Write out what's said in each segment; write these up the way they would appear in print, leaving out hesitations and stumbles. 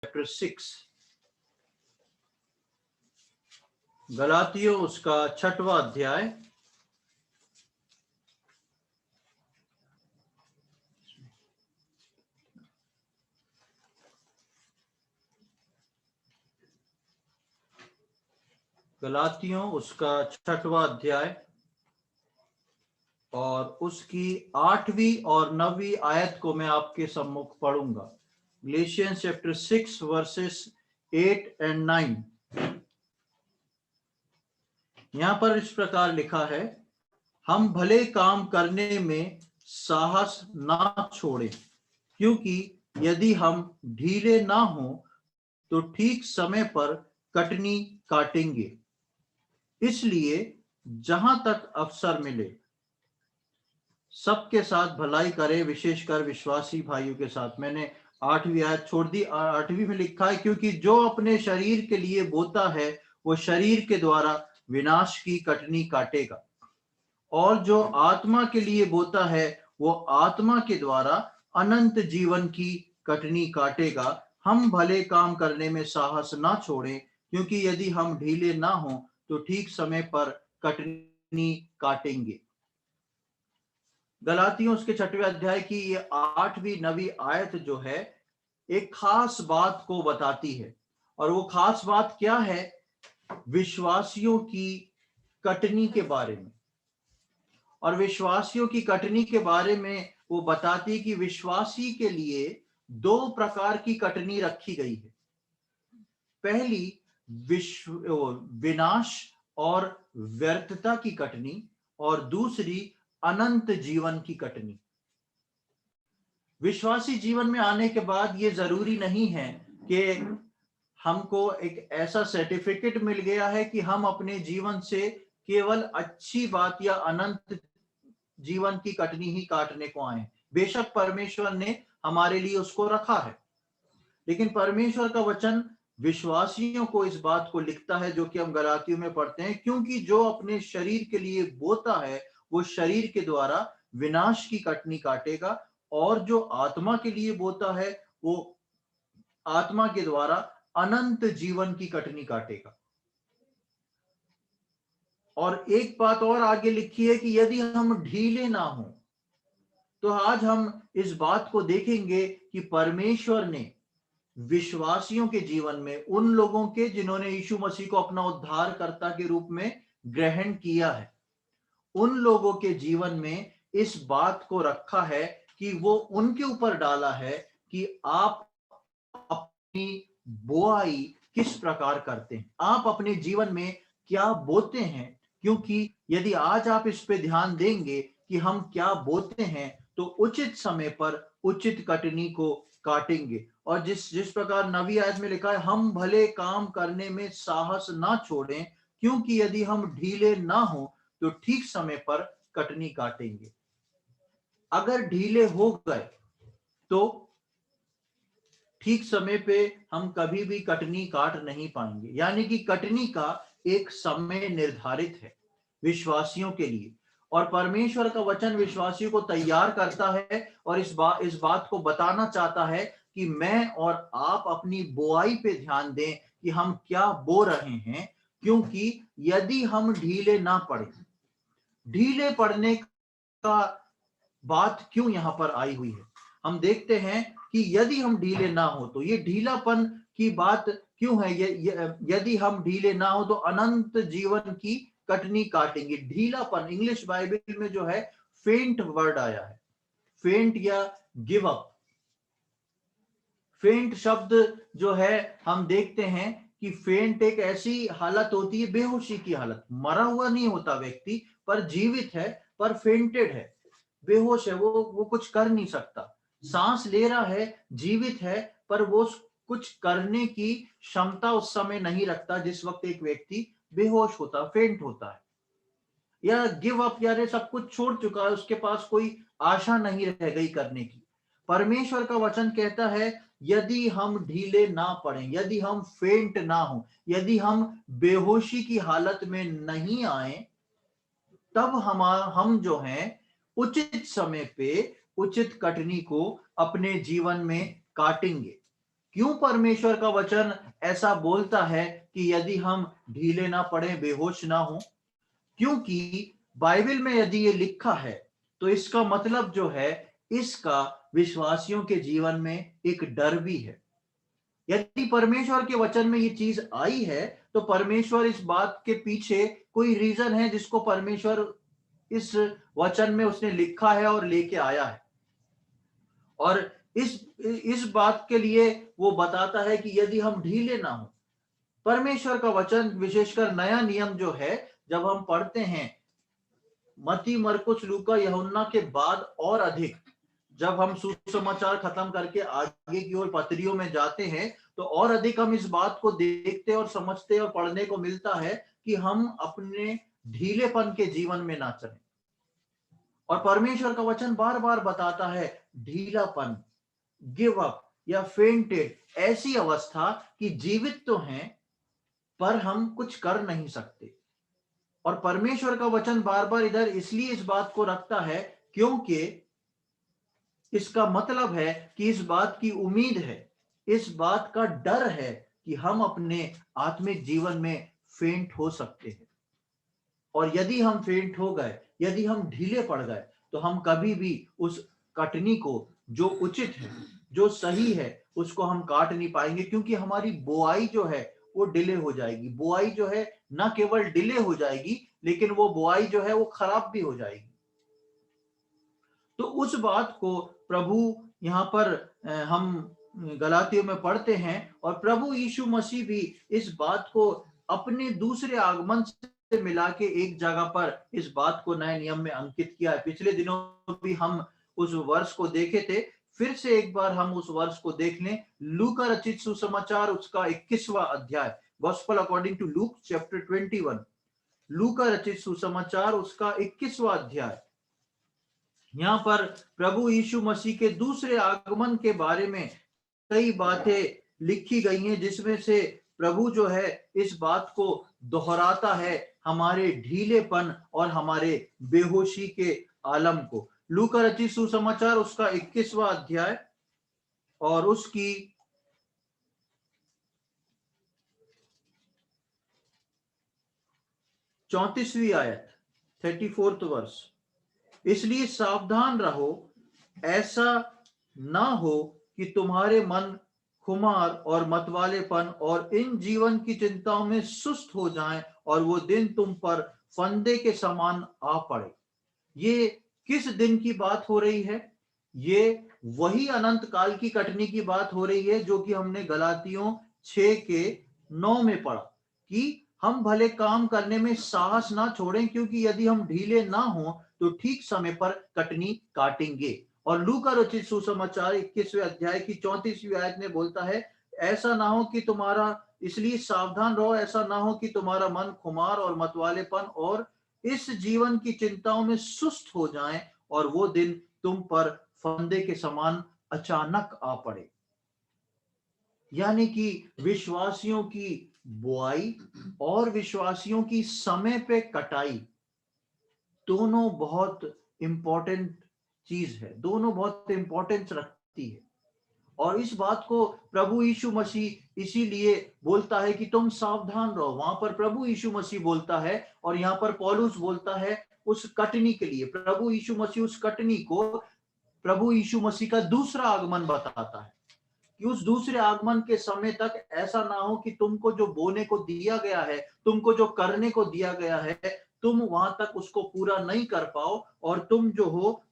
Chapter 6, गलातियों उसका 6वां अध्याय गलातियों उसका 6वां अध्याय और उसकी 8वीं और 9वीं आयत को मैं आपके सम्मुख पढ़ूंगा। Galatians chapter 6 versus 8 and 9। यहां पर इस प्रकार लिखा है, हम भले काम करने में साहस ना छोड़ें, क्योंकि यदि हम ढीले ना हो तो ठीक समय पर कटनी काटेंगे। इसलिए जहां तक अवसर मिले सबके साथ भलाई करें, विशेषकर विश्वासी भाइयों के साथ। मैंने 8वीं आयत छोड़ दी। 8वीं में लिखा है, क्योंकि जो अपने शरीर के लिए बोता है वो शरीर के द्वारा विनाश की कटनी काटेगा, और जो आत्मा के लिए बोता है वो आत्मा के द्वारा अनंत जीवन की कटनी काटेगा। हम भले काम करने में साहस ना छोड़ें, क्योंकि यदि हम ढीले ना हो तो ठीक समय पर कटनी काटेंगे। गलातियों उसके 6वें अध्याय की ये 8वीं 9वीं आयत जो है एक खास बात को बताती है, और वो खास बात क्या है? विश्वासियों की कटनी के बारे में। और विश्वासियों की कटनी के बारे में वो बताती है कि विश्वासी के लिए 2 प्रकार की कटनी रखी गई है। पहली विनाश और व्यर्थता की कटनी, और दूसरी अनंत जीवन की कटनी। विश्वासी जीवन में आने के बाद ये जरूरी नहीं है कि हमको एक ऐसा सर्टिफिकेट मिल गया है कि हम अपने जीवन से केवल अच्छी बात या अनंत जीवन की कटनी ही काटने को आए। बेशक परमेश्वर ने हमारे लिए उसको रखा है, लेकिन परमेश्वर का वचन विश्वासियों को इस बात को लिखता है, जो कि हम गलातियों में पढ़ते हैं, क्योंकि जो अपने शरीर के लिए बोता है वो शरीर के द्वारा विनाश की कटनी काटेगा, और जो आत्मा के लिए बोता है वो आत्मा के द्वारा अनंत जीवन की कटनी काटेगा। और एक बात और आगे लिखी है कि यदि हम ढीले ना हो, तो आज हम इस बात को देखेंगे कि परमेश्वर ने विश्वासियों के जीवन में, उन लोगों के जिन्होंने यीशु मसीह को अपना उद्धारकर्ता के रूप में ग्रहण किया है, उन लोगों के जीवन में इस बात को रखा है कि वो उनके ऊपर डाला है कि आप अपनी बोआई किस प्रकार करते हैं, आप अपने जीवन में क्या बोते हैं। क्योंकि यदि आज आप इस पे ध्यान देंगे कि हम क्या बोते हैं, तो उचित समय पर उचित कटनी को काटेंगे। और जिस प्रकार 9वीं आयत में लिखा है, हम भले काम करने में साहस ना छोड़ें, क्योंकि यदि हम ढीले ना हो तो ठीक समय पर कटनी काटेंगे। अगर ढीले हो गए तो ठीक समय पे हम कभी भी कटनी काट नहीं पाएंगे। यानी कि कटनी का एक समय निर्धारित है विश्वासियों के लिए, और परमेश्वर का वचन विश्वासियों को तैयार करता है और इस बात को बताना चाहता है कि मैं और आप अपनी बोआई पे ध्यान दें कि हम क्या बो रहे हैं। क्योंकि यदि हम ढीले ना पड़े, ढीले पड़ने का बात क्यों यहां पर आई हुई है, हम देखते हैं कि यदि हम ढीले ना हो तो ये ढीलापन की बात क्यों है। यदि हम ढीले ना हो तो अनंत जीवन की कटनी काटेंगे। ढीलापन, इंग्लिश बाइबल में जो है फेंट वर्ड आया है, फेंट या गिव अप। फेंट शब्द जो है हम देखते हैं कि फेंट एक ऐसी हालत होती है, बेहोशी की हालत। मरा हुआ नहीं होता व्यक्ति, पर जीवित है, पर फेंटेड है, बेहोश है, वो कुछ कर नहीं सकता। सांस ले रहा है, जीवित है, पर वो कुछ करने की क्षमता उस समय नहीं रखता जिस वक्त एक व्यक्ति बेहोश होता, फेंट होता है। या गिव अप, यानी सब कुछ छोड़ चुका है, उसके पास कोई आशा नहीं रह गई करने की। परमेश्वर का वचन कहता है यदि हम ढीले ना पड़े, यदि हम फेंट ना हो, यदि हम बेहोशी की हालत में नहीं आए, तब हम जो हैं उचित समय पे उचित कटनी को अपने जीवन में काटेंगे। क्यों परमेश्वर का वचन ऐसा बोलता है कि यदि हम ढीले ना पड़े, बेहोश ना हो? क्योंकि बाइबल में यदि ये लिखा है तो इसका मतलब जो है, इसका विश्वासियों के जीवन में एक डर भी है। यदि परमेश्वर के वचन में ये चीज आई है तो परमेश्वर इस बात के पीछे कोई रीजन है जिसको परमेश्वर इस वचन में उसने लिखा है और लेके आया है। और इस बात के लिए वो बताता है कि यदि हम ढीले ना हो, परमेश्वर का वचन विशेषकर नया नियम जो है, जब हम पढ़ते हैं मत्ती, मरकुस, लूका, यूहन्ना के बाद और अधिक, जब हम सुसमाचार खत्म करके आगे की ओर पत्रियों में जाते हैं तो और अधिक हम इस बात को देखते और समझते और पढ़ने को मिलता है कि हम अपने ढीलेपन के जीवन में ना चलें। और परमेश्वर का वचन बार बार बताता है ढीलापन, गिव अप या फेंटेड, ऐसी अवस्था कि जीवित तो हैं पर हम कुछ कर नहीं सकते। और परमेश्वर का वचन बार बार इधर इसलिए इस बात को रखता है क्योंकि इसका मतलब है कि इस बात की उम्मीद है, इस बात का डर है कि हम अपने आत्मिक जीवन में फेंट हो सकते हैं। और यदि हम फेंट हो गए, यदि हम ढीले पड़ गए, तो हम कभी भी उस कटनी को, जो उचित है, जो सही है, उसको हम काट नहीं पाएंगे, क्योंकि हमारी बुआई जो है वो डिले हो जाएगी। बुआई जो है न केवल डिले हो जाएगी, लेकिन वो बुआई जो है वो खराब भी हो जाएगी। तो उस बात को प्रभु यहाँ पर हम गलातियों में पढ़ते हैं, और प्रभु यीशु मसीह भी इस बात को अपने दूसरे आगमन से मिला के एक जगह पर इस बात को नए नियम में अंकित किया है। पिछले दिनों भी हम उस वर्ष को देखे थे, फिर से एक बार हम उस वर्ष को देख लें। लूका रचित सुसमाचार उसका 21वां अध्याय, gospel according to Luke chapter 21, लूका रचित सुसमाचार उसका 21वां अध्याय। यहाँ पर प्रभु यीशु मसीह के दूसरे आगमन के बारे में कई बातें लिखी गई हैं, जिसमें से प्रभु जो है इस बात को दोहराता है, हमारे ढीलेपन और हमारे बेहोशी के आलम को। लूका रचित सुसमाचार उसका 21वां अध्याय और उसकी 34वीं आयत, 34th वर्ष। इसलिए सावधान रहो, ऐसा ना हो कि तुम्हारे मन खुमार और मतवालेपन और इन जीवन की चिंताओं में सुस्त हो जाएं और वो दिन तुम पर फंदे के समान आ पड़े। ये किस दिन की बात हो रही है? ये वही अनंत काल की कटनी की बात हो रही है जो कि हमने गलातियों 6 के 9 में पढ़ा कि हम भले काम करने में साहस ना छोड़ें, क्योंकि यदि हम ढीले ना हो तो ठीक समय पर कटनी काटेंगे। और लूका रचित सुसमाचार 21वें अध्याय की 34वीं आयत में बोलता है, ऐसा ना हो कि तुम्हारा, इसलिए सावधान रहो, ऐसा ना हो कि तुम्हारा मन खुमार और मतवालेपन और इस जीवन की चिंताओं में सुस्त हो जाएं और वो दिन तुम पर फंदे के समान अचानक आ पड़े। यानी कि विश्वासियों की बुआई और विश्वासियों की समय पे कटाई दोनों बहुत इंपॉर्टेंट चीज है, दोनों बहुत इंपॉर्टेंस रखती है। और इस बात को प्रभु यीशु मसीह इसीलिए बोलता है कि तुम सावधान रहो। वहां पर प्रभु यीशु मसीह बोलता है और यहाँ पर पौलुस बोलता है उस कटनी के लिए। प्रभु यीशु मसीह उस कटनी को प्रभु यीशु मसीह का दूसरा आगमन बताता है कि उस दूसरे आगमन के समय तक ऐसा ना हो कि तुमको जो बोने को दिया गया है, तुमको जो करने को दिया गया है, तुम वहां तक उसको पूरा नहीं कर पाओ और तुम जो हो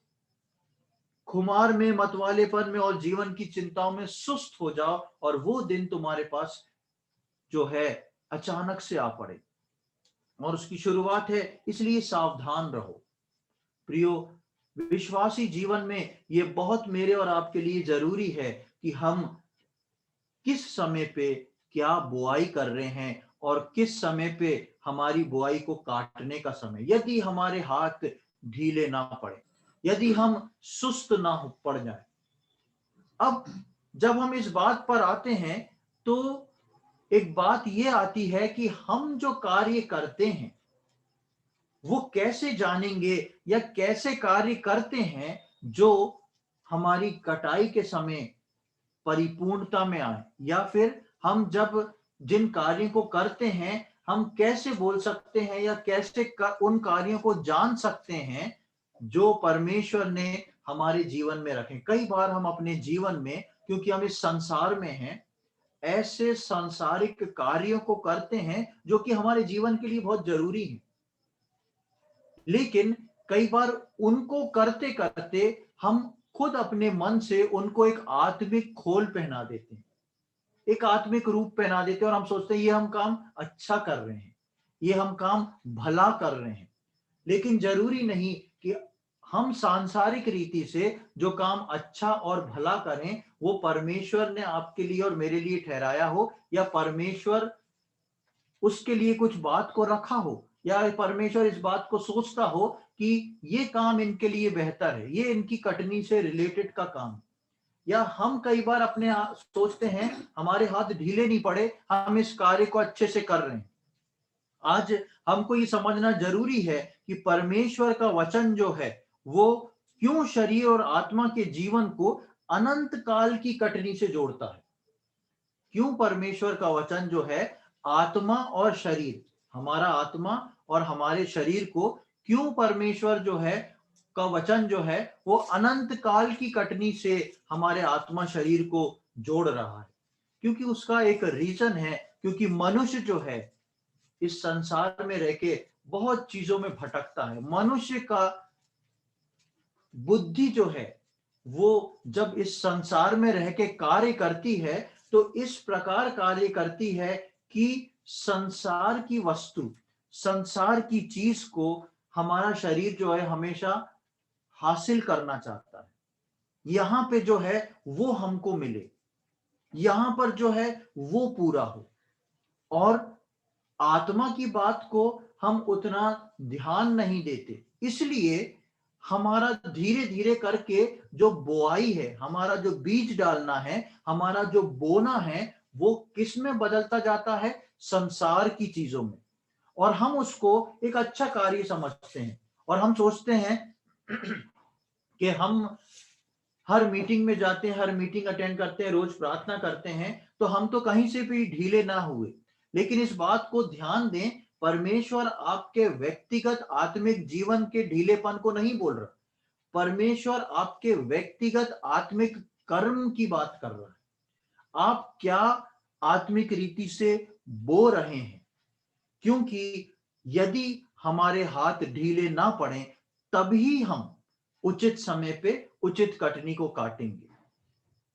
खुमार में, मतवालेपन में और जीवन की चिंताओं में सुस्त हो जाओ और वो दिन तुम्हारे पास जो है अचानक से आ पड़े। और उसकी शुरुआत है, इसलिए सावधान रहो। प्रियो, विश्वासी जीवन में ये बहुत मेरे और आपके लिए जरूरी है कि हम किस समय पे क्या बुआई कर रहे हैं और किस समय पे हमारी बुआई को काटने का समय। यदि हमारे हाथ ढीले ना पड़े, यदि हम सुस्त ना हो पड़ जाए। अब जब हम इस बात पर आते हैं तो एक बात ये आती है कि हम जो कार्य करते हैं वो कैसे जानेंगे या कैसे कार्य करते हैं जो हमारी कटाई के समय परिपूर्णता में आए, या फिर हम जब जिन कार्यों को करते हैं हम कैसे बोल सकते हैं या कैसे उन कार्यों को जान सकते हैं जो परमेश्वर ने हमारे जीवन में रखे। कई बार हम अपने जीवन में, क्योंकि हम इस संसार में हैं, ऐसे सांसारिक कार्यों को करते हैं जो कि हमारे जीवन के लिए बहुत जरूरी है, लेकिन कई बार उनको करते करते हम खुद अपने मन से उनको एक आत्मिक खोल पहना देते हैं, एक आत्मिक रूप पहना देते हैं, और हम सोचते हैं ये हम काम अच्छा कर रहे हैं, ये हम काम भला कर रहे हैं। लेकिन जरूरी नहीं कि हम सांसारिक रीति से जो काम अच्छा और भला करें वो परमेश्वर ने आपके लिए और मेरे लिए ठहराया हो, या परमेश्वर उसके लिए कुछ बात को रखा हो, या परमेश्वर इस बात को सोचता हो कि ये काम इनके लिए बेहतर है, ये इनकी कटनी से रिलेटेड का काम। या हम कई बार अपने सोचते हैं हमारे हाथ ढीले नहीं पड़े, हम इस कार्य को अच्छे से कर रहे हैं। आज हमको ये समझना जरूरी है कि परमेश्वर का वचन जो है वो क्यों शरीर और आत्मा के जीवन को अनंत काल की कटनी से जोड़ता है। क्यों परमेश्वर का वचन जो है आत्मा और शरीर, हमारा आत्मा और हमारे शरीर को, क्यों परमेश्वर जो है का वचन जो है वो अनंत काल की कटनी से हमारे आत्मा शरीर को जोड़ रहा है। क्योंकि उसका एक रीजन है, क्योंकि मनुष्य जो है इस संसार में रह के बहुत चीजों में भटकता है। मनुष्य का बुद्धि जो है वो जब इस संसार में रह के कार्य करती है तो इस प्रकार कार्य करती है कि संसार की वस्तु, संसार की चीज को हमारा शरीर जो है हमेशा हासिल करना चाहता है। यहां पे जो है वो हमको मिले, यहां पर जो है वो पूरा हो, और आत्मा की बात को हम उतना ध्यान नहीं देते। इसलिए हमारा धीरे धीरे करके जो बोआई है, हमारा जो बीज डालना है, हमारा जो बोना है, वो किस में बदलता जाता है? संसार की चीजों में। और हम उसको एक अच्छा कार्य समझते हैं, और हम सोचते हैं कि हम हर मीटिंग में जाते हैं, हर मीटिंग अटेंड करते हैं, रोज प्रार्थना करते हैं, तो हम तो कहीं से भी ढीले ना हुए। लेकिन इस बात को ध्यान दें, परमेश्वर आपके व्यक्तिगत आत्मिक जीवन के ढीलेपन को नहीं बोल रहा, परमेश्वर आपके व्यक्तिगत आत्मिक कर्म की बात कर रहा है। आप क्या आत्मिक रीति से बो रहे हैं? क्योंकि यदि हमारे हाथ ढीले ना पड़े तभी हम उचित समय पे उचित कटनी को काटेंगे।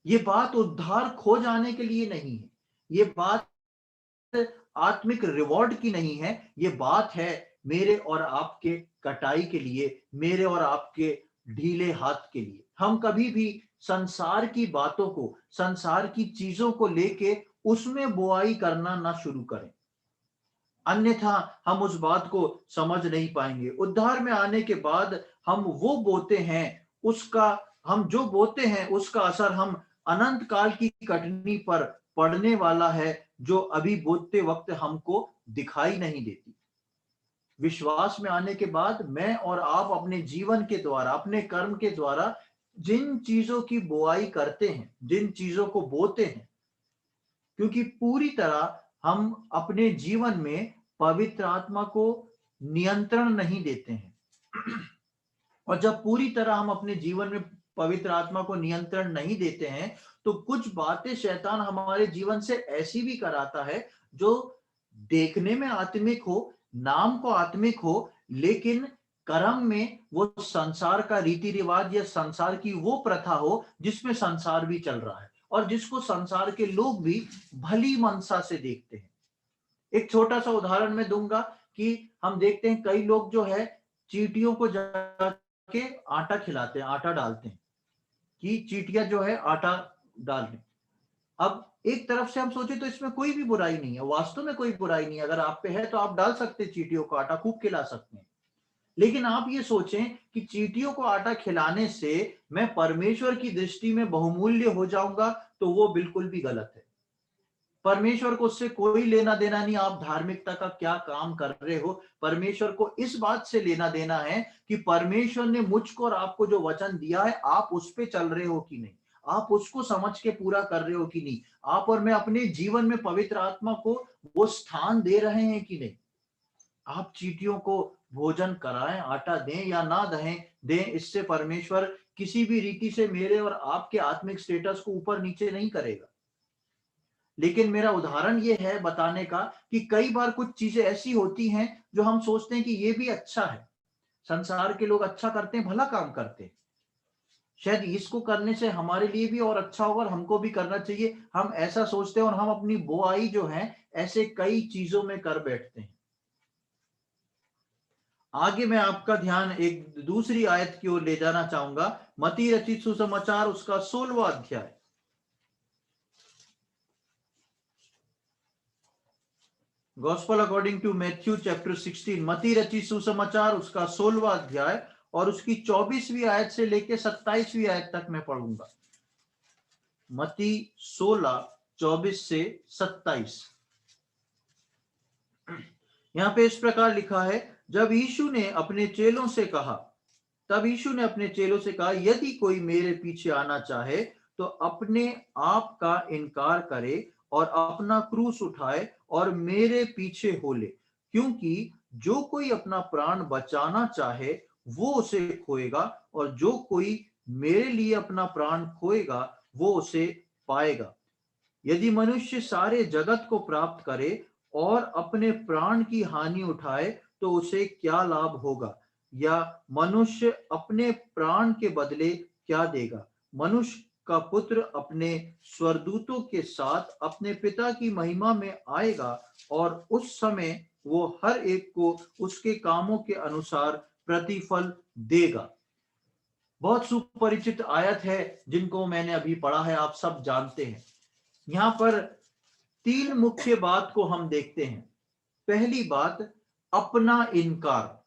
ये बात उद्धार खो जाने के लिए नहीं है, ये बात आत्मिक रिवॉर्ड की नहीं है, ये बात है मेरे और आपके कटाई के लिए, मेरे और आपके ढीले हाथ के लिए। हम कभी भी संसार की बातों को, संसार की चीजों को लेके उसमें बुआई करना ना शुरू करें, अन्यथा हम उस बात को समझ नहीं पाएंगे। उद्धार में आने के बाद हम वो बोते हैं, उसका हम जो बोते हैं उसका असर हम अनंत काल की कटनी पर पड़ने वाला है, जो अभी बोते वक्त हमको दिखाई नहीं देती। विश्वास में आने के बाद मैं और आप अपने जीवन के द्वारा, अपने कर्म के द्वारा जिन चीजों की बुआई करते हैं, जिन चीजों को बोते हैं, क्योंकि पूरी तरह हम अपने जीवन में पवित्र आत्मा को नियंत्रण नहीं देते हैं, और जब पूरी तरह हम अपने जीवन में पवित्र आत्मा को नियंत्रण नहीं देते हैं तो कुछ बातें शैतान हमारे जीवन से ऐसी भी कराता है जो देखने में आत्मिक हो, नाम को आत्मिक हो, लेकिन कर्म में वो संसार का रीति रिवाज या संसार की वो प्रथा हो जिसमें संसार भी चल रहा है, और जिसको संसार के लोग भी भली मनसा से देखते हैं। एक छोटा सा उदाहरण मैं दूंगा कि हम देखते हैं कई लोग जो है चींटियों को जाके आटा खिलाते हैं, आटा डालते हैं कि चींटियां जो है आटा डाल दें। अब एक तरफ से हम सोचे तो इसमें कोई भी बुराई नहीं है, वास्तव में कोई बुराई नहीं है, अगर आप पे है तो आप डाल सकते हैं चींटियों को आटा, खूब खिला सकते हैं। लेकिन आप ये सोचें कि चींटियों को आटा खिलाने से मैं परमेश्वर की दृष्टि में बहुमूल्य हो जाऊंगा, तो वो बिल्कुल भी गलत है। परमेश्वर को उससे कोई लेना देना नहीं, आप धार्मिकता का क्या काम कर रहे हो। परमेश्वर को इस बात से लेना देना है कि परमेश्वर ने मुझको और आपको जो वचन दिया है आप उस पे चल रहे हो कि नहीं, आप उसको समझ के पूरा कर रहे हो कि नहीं, आप और मैं अपने जीवन में पवित्र आत्मा को वो स्थान दे रहे हैं कि नहीं। आप चींटियों को भोजन कराएं, आटा दें या ना दें, इससे परमेश्वर किसी भी रीति से मेरे और आपके आत्मिक स्टेटस को ऊपर नीचे नहीं करेगा। लेकिन मेरा उदाहरण ये है बताने का कि कई बार कुछ चीजें ऐसी होती हैं जो हम सोचते हैं कि ये भी अच्छा है, संसार के लोग अच्छा करते हैं, भला काम करते हैं, शायद इसको करने से हमारे लिए भी और अच्छा होगा और हमको भी करना चाहिए। हम ऐसा सोचते हैं और हम अपनी बुआई जो है ऐसे कई चीजों में कर बैठते हैं। आगे मैं आपका ध्यान एक दूसरी आयत की ओर ले जाना चाहूंगा, मत्ती रचित सुसमाचार उसका 16वां अध्याय। Gospel according to Matthew chapter 16, मत्ती रचित सुसमाचार उसका 16वां अध्याय और उसकी 24वीं आयत से लेकर 27वीं आयत तक मैं पढ़ूंगा। मत्ती 16, 24 से 27। यहां पे इस प्रकार लिखा है, जब यीशु ने अपने चेलों से कहा, तब यीशु ने अपने चेलों से कहा, यदि कोई मेरे पीछे आना चाहे तो अपने आप का इनकार करे और अपना क्रूस उठाए और मेरे पीछे हो ले। क्योंकि जो कोई अपना प्राण बचाना चाहे वो उसे खोएगा, और जो कोई मेरे लिए अपना प्राण खोएगा वो उसे पाएगा। यदि मनुष्य सारे जगत को प्राप्त करे और अपने प्राण की हानि उठाए तो उसे क्या लाभ होगा, या मनुष्य अपने प्राण के बदले क्या देगा। मनुष्य का पुत्र अपने स्वर्गदूतों के साथ अपने पिता की महिमा में आएगा और उस समय वो हर एक को उसके कामों के अनुसार प्रतिफल देगा। बहुत सुपरिचित आयत है जिनको मैंने अभी पढ़ा है, आप सब जानते हैं। यहां पर तीन मुख्य बात को हम देखते हैं। पहली बात, अपना इनकार,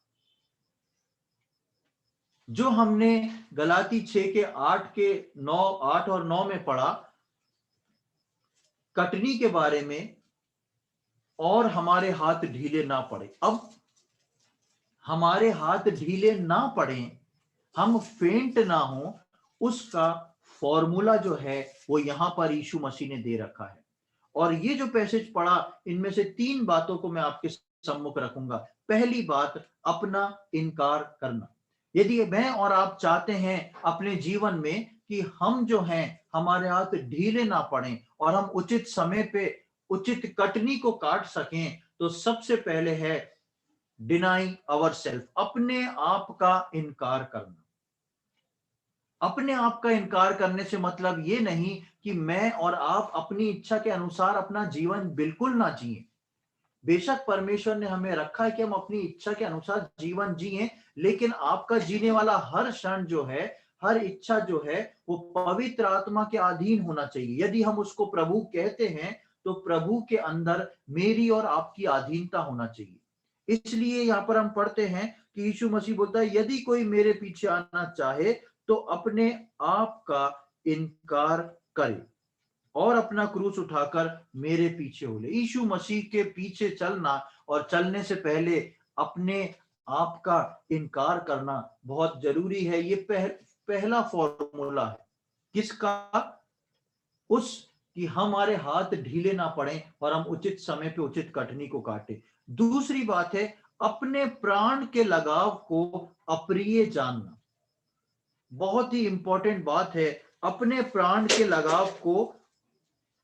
जो हमने गलाती 6 के 8 और 9 में पढ़ा, कटनी के बारे में, और हमारे हाथ ढीले ना पड़े। अब हमारे हाथ ढीले ना पड़े, हम फेंट ना हो, उसका फॉर्मूला जो है वो यहां पर यीशु मसीह ने दे रखा है। और ये जो पैसेज पढ़ा, इनमें से तीन बातों को मैं आपके सम्मुख रखूंगा। पहली बात, अपना इनकार करना। यदि मैं और आप चाहते हैं अपने जीवन में कि हम जो हैं हमारे हाथ ढीले ना पड़े और हम उचित समय पे उचित कटनी को काट सकें, तो सबसे पहले है डिनाई अवर सेल्फ, अपने आप का इनकार करना। अपने आप का इनकार करने से मतलब ये नहीं कि मैं और आप अपनी इच्छा के अनुसार अपना जीवन बिल्कुल ना जिए। बेशक परमेश्वर ने हमें रखा है कि हम अपनी इच्छा के अनुसार जीवन जिए, लेकिन आपका जीने वाला हर क्षण जो है, हर इच्छा जो है, वो पवित्र आत्मा के अधीन होना चाहिए। यदि हम उसको प्रभु कहते हैं तो प्रभु के अंदर मेरी और आपकी अधीनता होना चाहिए। इसलिए यहां पर हम पढ़ते हैं कि यीशु मसीह बोलता है, यदि कोई मेरे पीछे आना चाहे तो अपने आप का इनकार करे और अपना क्रूस उठाकर मेरे पीछे हो ले। यीशु मसीह के पीछे चलना और चलने से पहले अपने आप का इनकार करना बहुत जरूरी है। ये पहला फॉर्मूला है किसका? उस कि हमारे हाथ ढीले ना पड़े और हम उचित समय पे उचित कटनी को काटे। दूसरी बात है, अपने प्राण के लगाव को अप्रिय जानना। बहुत ही इंपॉर्टेंट बात है, अपने प्राण के लगाव को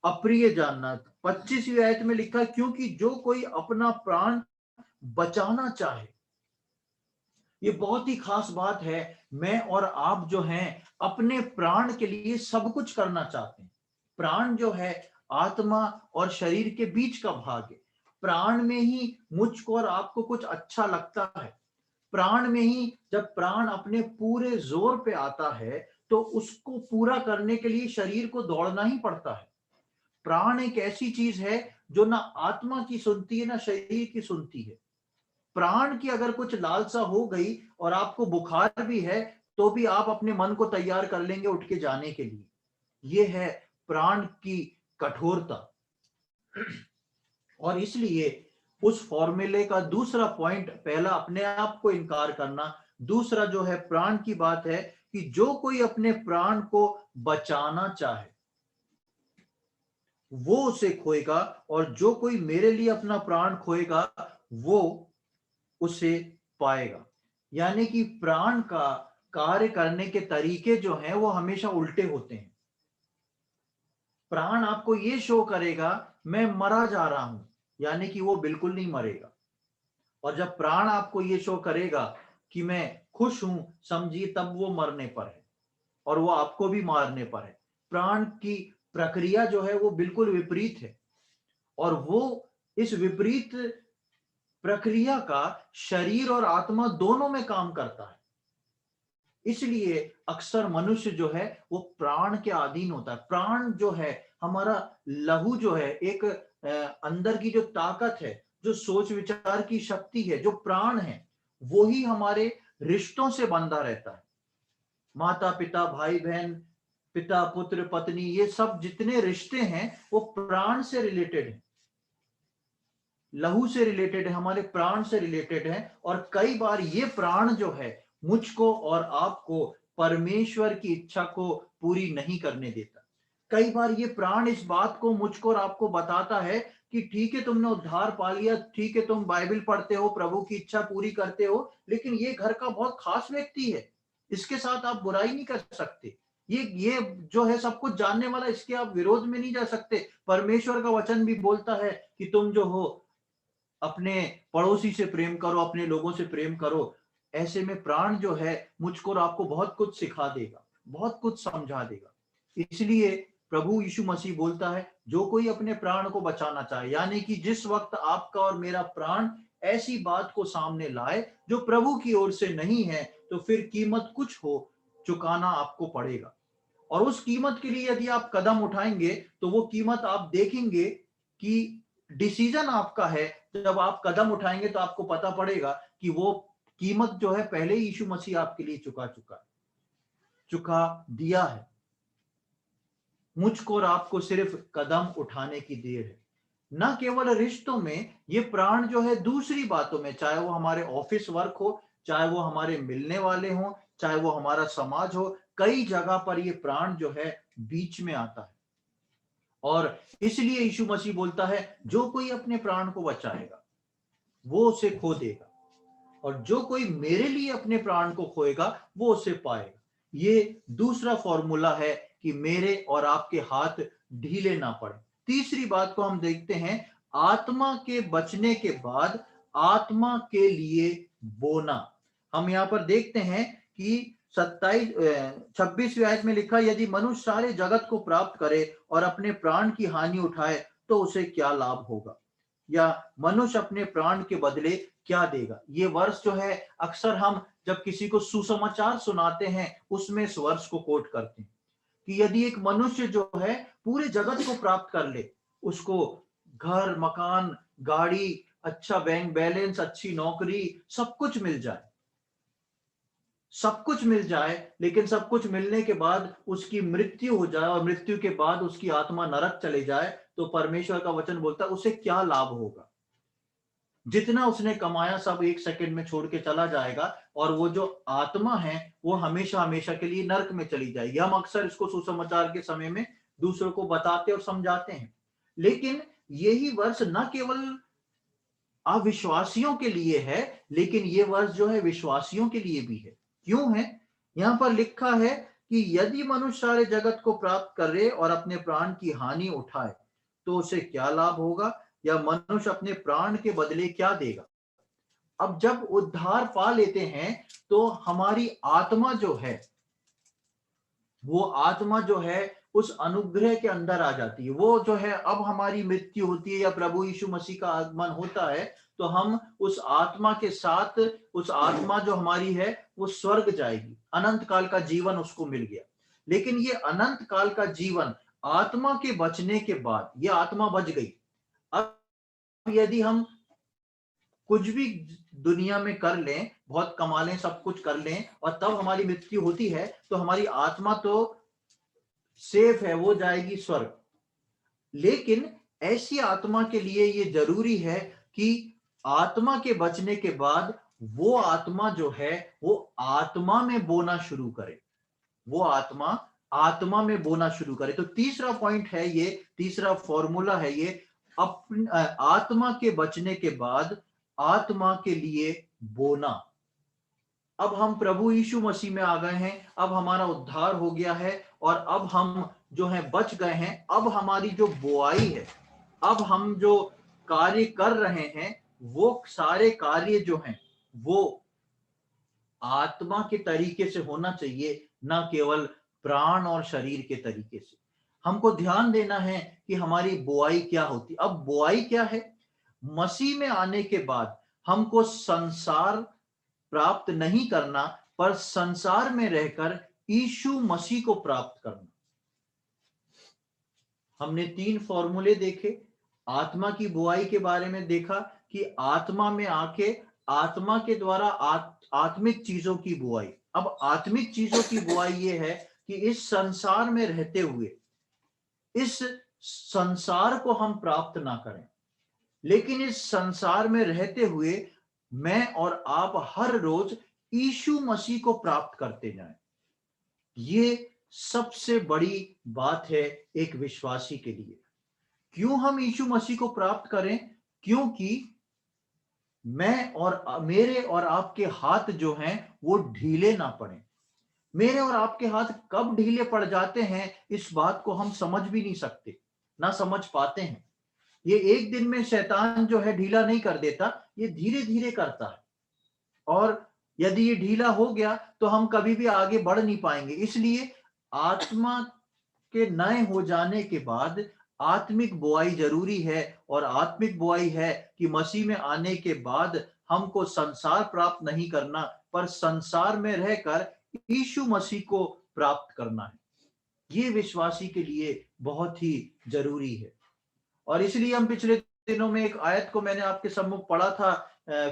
अप्रिय जानना। 25वीं आयत में लिखा, क्योंकि जो कोई अपना प्राण बचाना चाहे। ये बहुत ही खास बात है। मैं और आप जो हैं अपने प्राण के लिए सब कुछ करना चाहते हैं। प्राण जो है आत्मा और शरीर के बीच का भाग है। प्राण में ही मुझको और आपको कुछ अच्छा लगता है। प्राण में ही जब प्राण अपने पूरे जोर पे आता है तो उसको पूरा करने के लिए शरीर को दौड़ना ही पड़ता है। प्राण एक ऐसी चीज है जो ना आत्मा की सुनती है ना शरीर की सुनती है। प्राण की अगर कुछ लालसा हो गई और आपको बुखार भी है तो भी आप अपने मन को तैयार कर लेंगे उठ के जाने के लिए। यह है प्राण की कठोरता। और इसलिए उस फॉर्मूले का दूसरा पॉइंट, पहला अपने आप को इनकार करना, दूसरा जो है प्राण की बात है कि जो कोई अपने प्राण को बचाना चाहे वो उसे खोएगा, और जो कोई मेरे लिए अपना प्राण खोएगा वो उसे पाएगा। यानी कि प्राण का कार्य करने के तरीके जो हैं वो हमेशा उल्टे होते हैं। प्राण आपको ये शो करेगा मैं मरा जा रहा हूं, यानी कि वो बिल्कुल नहीं मरेगा। और जब प्राण आपको ये शो करेगा कि मैं खुश हूं, समझिए तब वो मरने पर है और वो आपको भी मारने पर है। प्राण की प्रक्रिया जो है वो बिल्कुल विपरीत है, और वो इस विपरीत प्रक्रिया का शरीर और आत्मा दोनों में काम करता है। इसलिए अक्सर मनुष्य जो है वो प्राण के अधीन होता है। प्राण जो है हमारा लहू जो है, एक अंदर की जो ताकत है, जो सोच विचार की शक्ति है, जो प्राण है, वो ही हमारे रिश्तों से बंधा रहता है। माता पिता, भाई बहन, पिता पुत्र पत्नी, ये सब जितने रिश्ते हैं वो प्राण से रिलेटेड है, लहू से रिलेटेड है, हमारे प्राण से रिलेटेड है। और कई बार ये प्राण जो है मुझको और आपको परमेश्वर की इच्छा को पूरी नहीं करने देता। कई बार ये प्राण इस बात को मुझको और आपको बताता है कि ठीक है तुमने उद्धार पा लिया, ठीक है तुम बाइबल पढ़ते हो, प्रभु की इच्छा पूरी करते हो, लेकिन ये घर का बहुत खास व्यक्ति है, इसके साथ आप बुराई नहीं कर सकते। ये जो है सब कुछ जानने वाला, इसके आप विरोध में नहीं जा सकते। परमेश्वर का वचन भी बोलता है कि तुम जो हो अपने पड़ोसी से प्रेम करो, अपने लोगों से प्रेम करो। ऐसे में प्राण जो है मुझको और आपको बहुत कुछ सिखा देगा, बहुत कुछ समझा देगा। इसलिए प्रभु यीशु मसीह बोलता है जो कोई अपने प्राण को बचाना चाहे, यानी कि जिस वक्त आपका और मेरा प्राण ऐसी बात को सामने लाए जो प्रभु की ओर से नहीं है, तो फिर कीमत कुछ हो चुकाना आपको पड़ेगा। और उस कीमत के लिए यदि आप कदम उठाएंगे तो वो कीमत आप देखेंगे कि डिसीजन आपका है। जब आप कदम उठाएंगे तो आपको पता पड़ेगा कि वो कीमत जो है पहले ही यीशु मसीह आपके लिए चुका दिया है। मुझको और आपको सिर्फ कदम उठाने की देर है। न केवल रिश्तों में, ये प्राण जो है दूसरी बातों में, चाहे वो हमारे ऑफिस वर्क हो, चाहे वो हमारे मिलने वाले हो, चाहे वो हमारा समाज हो, कई जगह पर ये प्राण जो है बीच में आता है। और इसलिए यीशु मसीह बोलता है जो कोई अपने प्राण को बचाएगा वो उसे खो देगा, और जो कोई मेरे लिए अपने प्राण को खोएगा वो उसे पाएगा। ये दूसरा फॉर्मूला है कि मेरे और आपके हाथ ढीले ना पड़े। तीसरी बात को हम देखते हैं, आत्मा के बचने के बाद आत्मा के लिए बोना। हम यहाँ पर देखते हैं कि 26वीं आयत में लिखा, यदि मनुष्य सारे जगत को प्राप्त करे और अपने प्राण की हानि उठाए तो उसे क्या लाभ होगा, या मनुष्य अपने प्राण के बदले क्या देगा। ये वर्ष जो है अक्सर हम जब किसी को सुसमाचार सुनाते हैं उसमें इस वर्ष को कोट करते हैं कि यदि एक मनुष्य जो है पूरे जगत को प्राप्त कर ले, उसको घर मकान गाड़ी, अच्छा बैंक बैलेंस, अच्छी नौकरी, सब कुछ मिल जाए, सब कुछ मिल जाए, लेकिन सब कुछ मिलने के बाद उसकी मृत्यु हो जाए और मृत्यु के बाद उसकी आत्मा नरक चले जाए, तो परमेश्वर का वचन बोलता है उसे क्या लाभ होगा। जितना उसने कमाया सब एक सेकंड में छोड़ के चला जाएगा, और वो जो आत्मा है वो हमेशा हमेशा के लिए नरक में चली जाएगी। हम अक्सर इसको सुसमाचार के समय में दूसरों को बताते और समझाते हैं, लेकिन यही वर्ष न केवल अविश्वासियों के लिए है, लेकिन ये वर्ष जो है विश्वासियों के लिए भी है। क्यों है? यहां पर लिखा है कि यदि मनुष्य सारे जगत को प्राप्त करे और अपने प्राण की हानि उठाए तो उसे क्या लाभ होगा, या मनुष्य अपने प्राण के बदले क्या देगा। अब जब उद्धार पा लेते हैं तो हमारी आत्मा जो है, वो आत्मा जो है उस अनुग्रह के अंदर आ जाती है। वो जो है अब हमारी मृत्यु होती है या प्रभु यीशु मसीह का आगमन होता है तो हम उस आत्मा के साथ, उस आत्मा जो हमारी है वो स्वर्ग जाएगी, अनंत काल का जीवन उसको मिल गया। लेकिन ये अनंत काल का जीवन आत्मा के बचने के बाद, ये आत्मा बच गई। अब यदि हम कुछ भी दुनिया में कर लें, बहुत कमा लें, सब कुछ कर लें, और तब हमारी मृत्यु होती है तो हमारी आत्मा तो सेफ है, वो जाएगी स्वर्ग। लेकिन ऐसी आत्मा के लिए ये जरूरी है कि आत्मा के बचने के बाद वो आत्मा जो है वो आत्मा में बोना शुरू करे, वो आत्मा आत्मा में बोना शुरू करे। तो तीसरा पॉइंट है ये, तीसरा फॉर्मूला है ये, अपने आत्मा के बचने के बाद आत्मा के लिए बोना। अब हम प्रभु यीशु मसीह में आ गए हैं, अब हमारा उद्धार हो गया है और अब हम जो है बच गए हैं। अब हमारी जो बुआई है, अब हम जो कार्य कर रहे हैं, वो सारे कार्य जो हैं वो आत्मा के तरीके से होना चाहिए, ना केवल प्राण और शरीर के तरीके से। हमको ध्यान देना है कि हमारी बुआई क्या होती। अब बुआई क्या है? मसीह में आने के बाद हमको संसार प्राप्त नहीं करना, पर संसार में रहकर यीशु मसीह को प्राप्त करना। हमने 3 फॉर्मूले देखे। आत्मा की बुआई के बारे में देखा कि आत्मा में आके आत्मा के द्वारा आत्मिक चीजों की बुआई। अब आत्मिक चीजों की बुआई ये है कि इस संसार में रहते हुए इस संसार को हम प्राप्त ना करें, लेकिन इस संसार में रहते हुए मैं और आप हर रोज यीशु मसीह को प्राप्त करते जाएं। ये सबसे बड़ी बात है एक विश्वासी के लिए। क्यों हम यीशु मसीह को प्राप्त करें? क्योंकि मैं और मेरे और आपके हाथ जो हैं वो ढीले ना पड़े। मेरे और आपके हाथ कब ढीले पड़ जाते हैं, इस बात को हम समझ भी नहीं सकते, ना समझ पाते हैं। ये एक दिन में शैतान जो है ढीला नहीं कर देता, ये धीरे धीरे करता है। और यदि ये ढीला हो गया तो हम कभी भी आगे बढ़ नहीं पाएंगे। इसलिए आत्मा के नए हो जाने के बाद आत्मिक बुआई जरूरी है। और आत्मिक बुआई है कि मसीह में आने के बाद हमको संसार प्राप्त नहीं करना, पर संसार में रहकर यीशु मसीह को प्राप्त करना है। ये विश्वासी के लिए बहुत ही जरूरी है। और इसलिए हम पिछले दिनों में एक आयत को मैंने आपके सम्मुख पढ़ा था,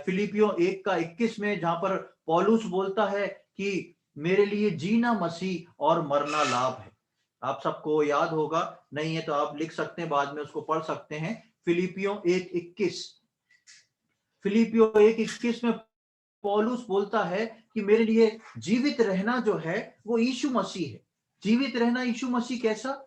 फिलिपियों 1:21 में, जहां पर पौलुस बोलता है कि मेरे लिए जीना मसीह और मरना लाभ है। आप सबको याद होगा, नहीं है तो आप लिख सकते हैं, बाद में उसको पढ़ सकते हैं। फिलिपियों 1:21, फिलिपियों 1:21 में पौलुस बोलता है कि मेरे लिए जीवित रहना जो है वो यीशु मसीह है। जीवित रहना यीशु मसीह कैसा?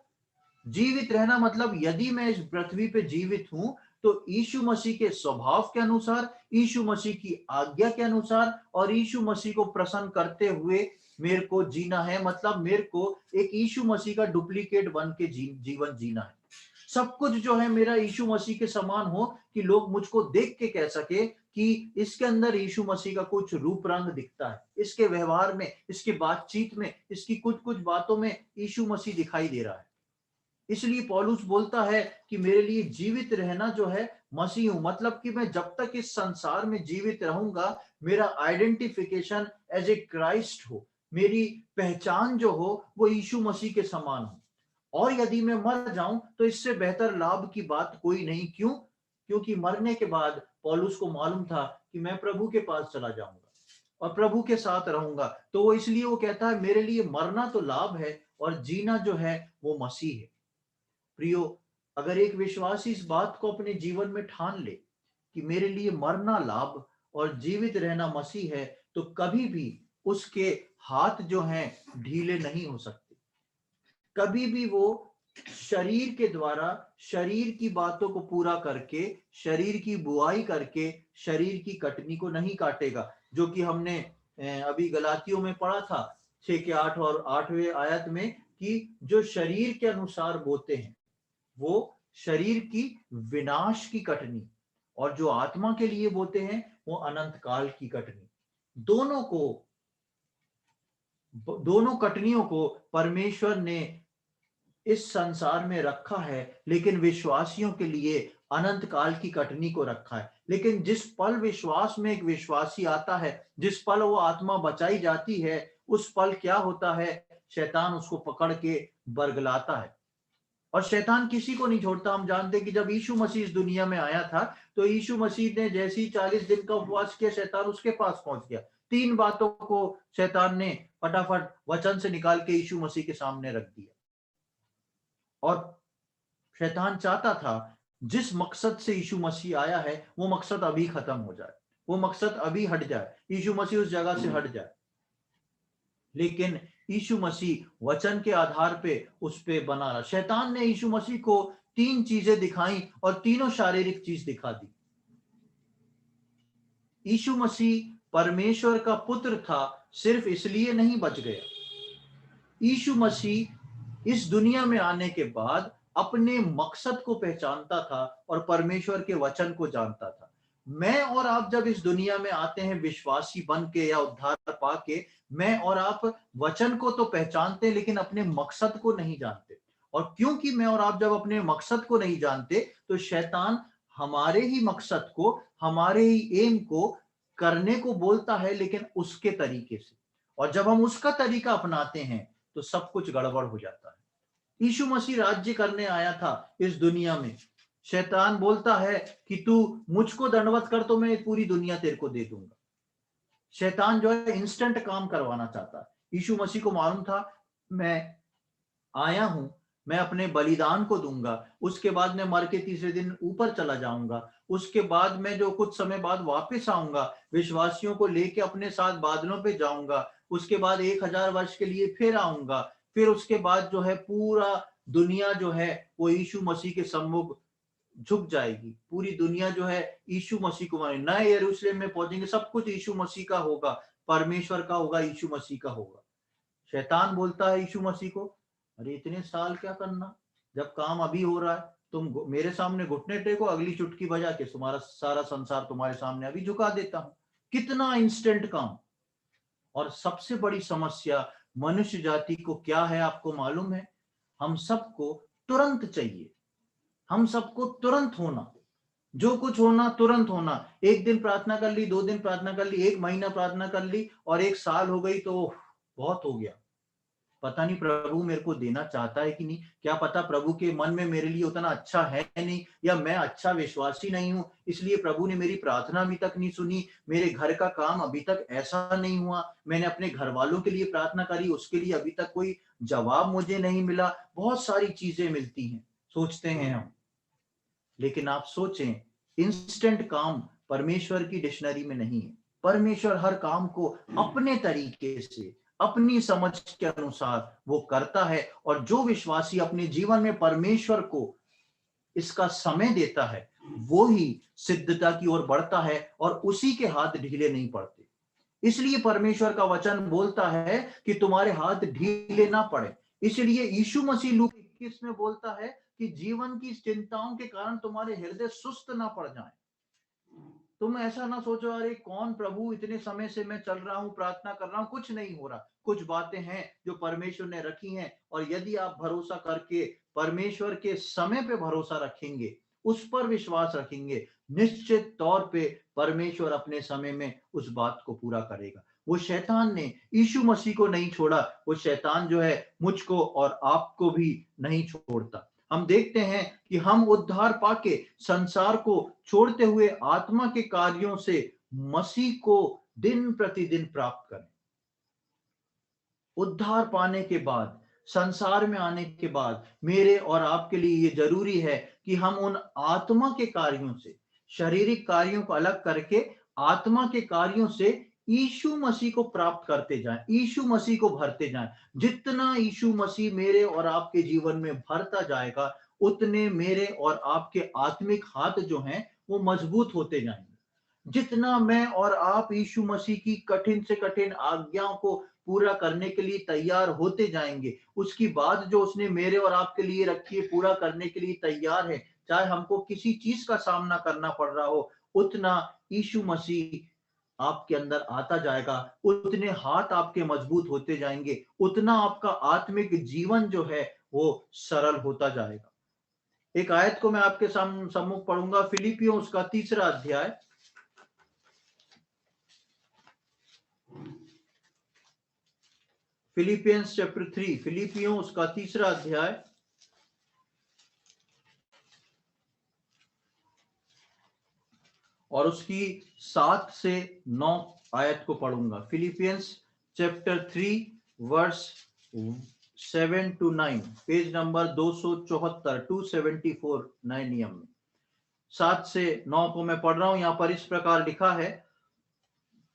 जीवित रहना मतलब यदि मैं इस पृथ्वी पे जीवित हूं तो यीशु मसीह के स्वभाव के अनुसार, यीशु मसीह की आज्ञा के अनुसार और यीशु मसीह को प्रसन्न करते हुए मेरे को जीना है। मतलब मेरे को एक यीशु मसीह का डुप्लीकेट बन के जीवन जीना है। सब कुछ जो है मेरा यीशु मसीह के समान हो, कि लोग मुझको देख के कह सके कि इसके अंदर यीशु मसीह का कुछ रूप रंग दिखता है, इसके व्यवहार में, इसके बातचीत में, इसकी कुछ कुछ बातों में यीशु मसीह दिखाई दे रहा है। इसलिए पौलुस बोलता है कि मेरे लिए जीवित रहना जो है मसीह हूं। मतलब कि मैं जब तक इस संसार में जीवित रहूंगा, मेरा आइडेंटिफिकेशन एज ए क्राइस्ट हो, मेरी पहचान जो हो वो यीशु मसीह के समान हो। और यदि मैं मर जाऊं तो इससे बेहतर लाभ की बात कोई नहीं। क्यों? क्योंकि मरने के बाद पौलुस को मालूम था कि मैं प्रभु के पास चला जाऊंगा और प्रभु के साथ रहूंगा। तो वो इसलिए वो कहता है मेरे लिए मरना तो लाभ है और जीना जो है वो मसीह है। प्रियो, अगर एक विश्वासी इस बात को अपने जीवन में ठान ले कि मेरे लिए मरना लाभ और जीवित रहना मसीह है, तो कभी भी उसके हाथ जो हैं ढीले नहीं हो सकते। कभी भी वो शरीर के द्वारा शरीर की बातों को पूरा करके, शरीर की बुआई करके शरीर की कटनी को नहीं काटेगा। जो कि हमने अभी गलातियों में पढ़ा था 6 के 8 और 8वें आयत में, कि जो शरीर के अनुसार बोते हैं वो शरीर की विनाश की कटनी, और जो आत्मा के लिए बोते हैं वो अनंत काल की कटनी। दोनों को, दोनों कटनियों को परमेश्वर ने इस संसार में रखा है, लेकिन विश्वासियों के लिए अनंत काल की कटनी को रखा है। लेकिन जिस पल विश्वास में एक विश्वासी आता है, जिस पल वो आत्मा बचाई जाती है, उस पल क्या होता है? शैतान उसको पकड़ के बरगलाता है। और शैतान किसी को नहीं छोड़ता। हम जानते हैं कि जब यीशु मसीह इस दुनिया में आया था तो यीशु मसीह ने जैसे ही 40 दिन का उपवास किया, शैतान उसके पास पहुंच गया। 3 बातों को शैतान ने फटाफट वचन से निकाल के यीशु मसीह के सामने रख दिया। और शैतान चाहता था जिस मकसद से यीशु मसीह आया है वो मकसद अभी खत्म हो जाए। वो मकसद अभी हट जाए, यीशु मसीह उस जगह से हट जाए। लेकिन यीशु मसीह वचन के आधार पे उस पे बना रहा। शैतान ने यीशु मसीह को 3 चीजें दिखाई और तीनों शारीरिक चीज दिखा दी। यीशु मसीह परमेश्वर का पुत्र था सिर्फ इसलिए नहीं बच गया। यीशु मसीह इस दुनिया में आने के बाद अपने मकसद को पहचानता था और परमेश्वर के वचन को जानता था। मैं और आप जब इस दुनिया में आते हैं विश्वासी बन के या उद्धार पाके, मैं और आप वचन को तो पहचानते लेकिन अपने मकसद को नहीं जानते। और क्योंकि मैं और आप जब अपने मकसद को नहीं जानते तो शैतान हमारे ही मकसद को, हमारे ही एम को करने को बोलता है, लेकिन उसके तरीके से। और जब हम उसका तरीका अपनाते हैं तो सब कुछ गड़बड़ हो जाता है। यीशु मसीह राज्य करने आया था इस दुनिया में। शैतान बोलता है कि तू मुझको दंडवत कर तो मैं पूरी दुनिया तेरे को दे दूंगा। शैतान जो है इंस्टेंट काम करवाना चाहता है। यीशु मसीह को मालूम था मैं आया हूं, मैं अपने बलिदान को दूंगा, उसके बाद मैं मर के तीसरे दिन ऊपर चला जाऊंगा, उसके बाद मैं जो कुछ समय बाद वापस आऊंगा, विश्वासियों को लेके अपने साथ बादलों पे जाऊंगा, उसके बाद 1000 वर्ष के लिए फिर आऊंगा, फिर उसके बाद जो है पूरा दुनिया जो है वो यीशु मसीह के सम्मुख झुक जाएगी। पूरी दुनिया जो है यीशु मसीह को माने, नए यरूशलेम में पहुंचेंगे, सब कुछ यीशु मसीह का होगा, परमेश्वर का होगा, यीशु मसीह का होगा। शैतान बोलता है यीशु मसीह को, अरे इतने साल क्या करना, जब काम अभी हो रहा है, तुम मेरे सामने घुटने टेको, अगली चुटकी बजा के तुम्हारा सारा संसार तुम्हारे सामने अभी झुका देता हूं। कितना इंस्टेंट काम। और सबसे बड़ी समस्या मनुष्य जाति को क्या है आपको मालूम है? हम सबको तुरंत चाहिए, हम सबको तुरंत होना, जो कुछ होना तुरंत होना। एक दिन प्रार्थना कर ली, 2 दिन प्रार्थना कर ली, 1 महीना प्रार्थना कर ली और 1 साल हो गई तो बहुत हो गया। पता नहीं प्रभु मेरे को देना चाहता है कि नहीं, क्या पता प्रभु के मन में मेरे लिए उतना अच्छा है नहीं, या मैं अच्छा विश्वासी नहीं हूं इसलिए प्रभु ने मेरी प्रार्थना अभी तक नहीं सुनी, मेरे घर का काम अभी तक ऐसा नहीं हुआ, मैंने अपने घर वालों के लिए प्रार्थना करी उसके लिए अभी तक कोई जवाब मुझे नहीं मिला। बहुत सारी चीजें मिलती हैं, सोचते हैं हम। लेकिन आप सोचें, इंस्टेंट काम परमेश्वर की डिक्शनरी में नहीं है। परमेश्वर हर काम को अपने तरीके से, अपनी समझ के अनुसार वो करता है। और जो विश्वासी अपने जीवन में परमेश्वर को इसका समय देता है वो ही सिद्धता की ओर बढ़ता है और उसी के हाथ ढीले नहीं पड़ते। इसलिए परमेश्वर का वचन बोलता है कि तुम्हारे हाथ ढीले ना पड़े। इसलिए यीशु मसीह लूक 21 में बोलता है कि जीवन की चिंताओं के कारण तुम्हारे हृदय सुस्त ना पड़ जाए। तुम ऐसा ना सोचो अरे कौन प्रभु, इतने समय से मैं चल रहा हूं, प्रार्थना कर रहा हूं, कुछ नहीं हो रहा। कुछ बातें हैं जो परमेश्वर ने रखी हैं, और यदि आप भरोसा करके परमेश्वर के समय पे भरोसा रखेंगे, उस पर विश्वास रखेंगे, निश्चित तौर पे परमेश्वर अपने समय में उस बात को पूरा करेगा। वो शैतान ने यीशु मसीह को नहीं छोड़ा, वो शैतान जो है मुझको और आपको भी नहीं छोड़ता। हम देखते हैं कि हम उद्धार पाके संसार को छोड़ते हुए आत्मा के कार्यों से मसीह को दिन प्रतिदिन प्राप्त करें। उद्धार पाने के बाद, संसार में आने के बाद मेरे और आपके लिए ये जरूरी है कि हम उन आत्मा के कार्यों से, शारीरिक कार्यों को अलग करके आत्मा के कार्यों से यीशु मसीह को प्राप्त करते जाएं, यीशु मसीह को भरते जाएं। जितना यीशु मसीह मेरे और आपके जीवन में भरता जाएगा, उतने मेरे और आपके आत्मिक हाथ जो हैं वो मजबूत होते जाएंगे। जितना मैं और आप यीशु मसीह की कठिन से कठिन आज्ञाओं को पूरा करने के लिए तैयार होते जाएंगे, उसकी बात जो उसने मेरे और आपके लिए रखी है पूरा करने के लिए तैयार है, चाहे हमको किसी चीज का सामना करना पड़ रहा हो, उतना यीशु मसीह आपके अंदर आता जाएगा, उतने हाथ आपके मजबूत होते जाएंगे, उतना आपका आत्मिक जीवन जो है वो सरल होता जाएगा। एक आयत को मैं आपके सम्मुख पढ़ूंगा, फिलिपियों उसका 3 अध्याय। फिलिपियंस चैप्टर 3, फिलिपियों उसका 3 अध्याय और उसकी 7 से 9 आयत को पढ़ूंगा। Philippians chapter 3 verse 7 to 9, page number 274, 274 नए नियम में। 7 से 9 को मैं पढ़ रहा हूं। यहां पर इस प्रकार लिखा है,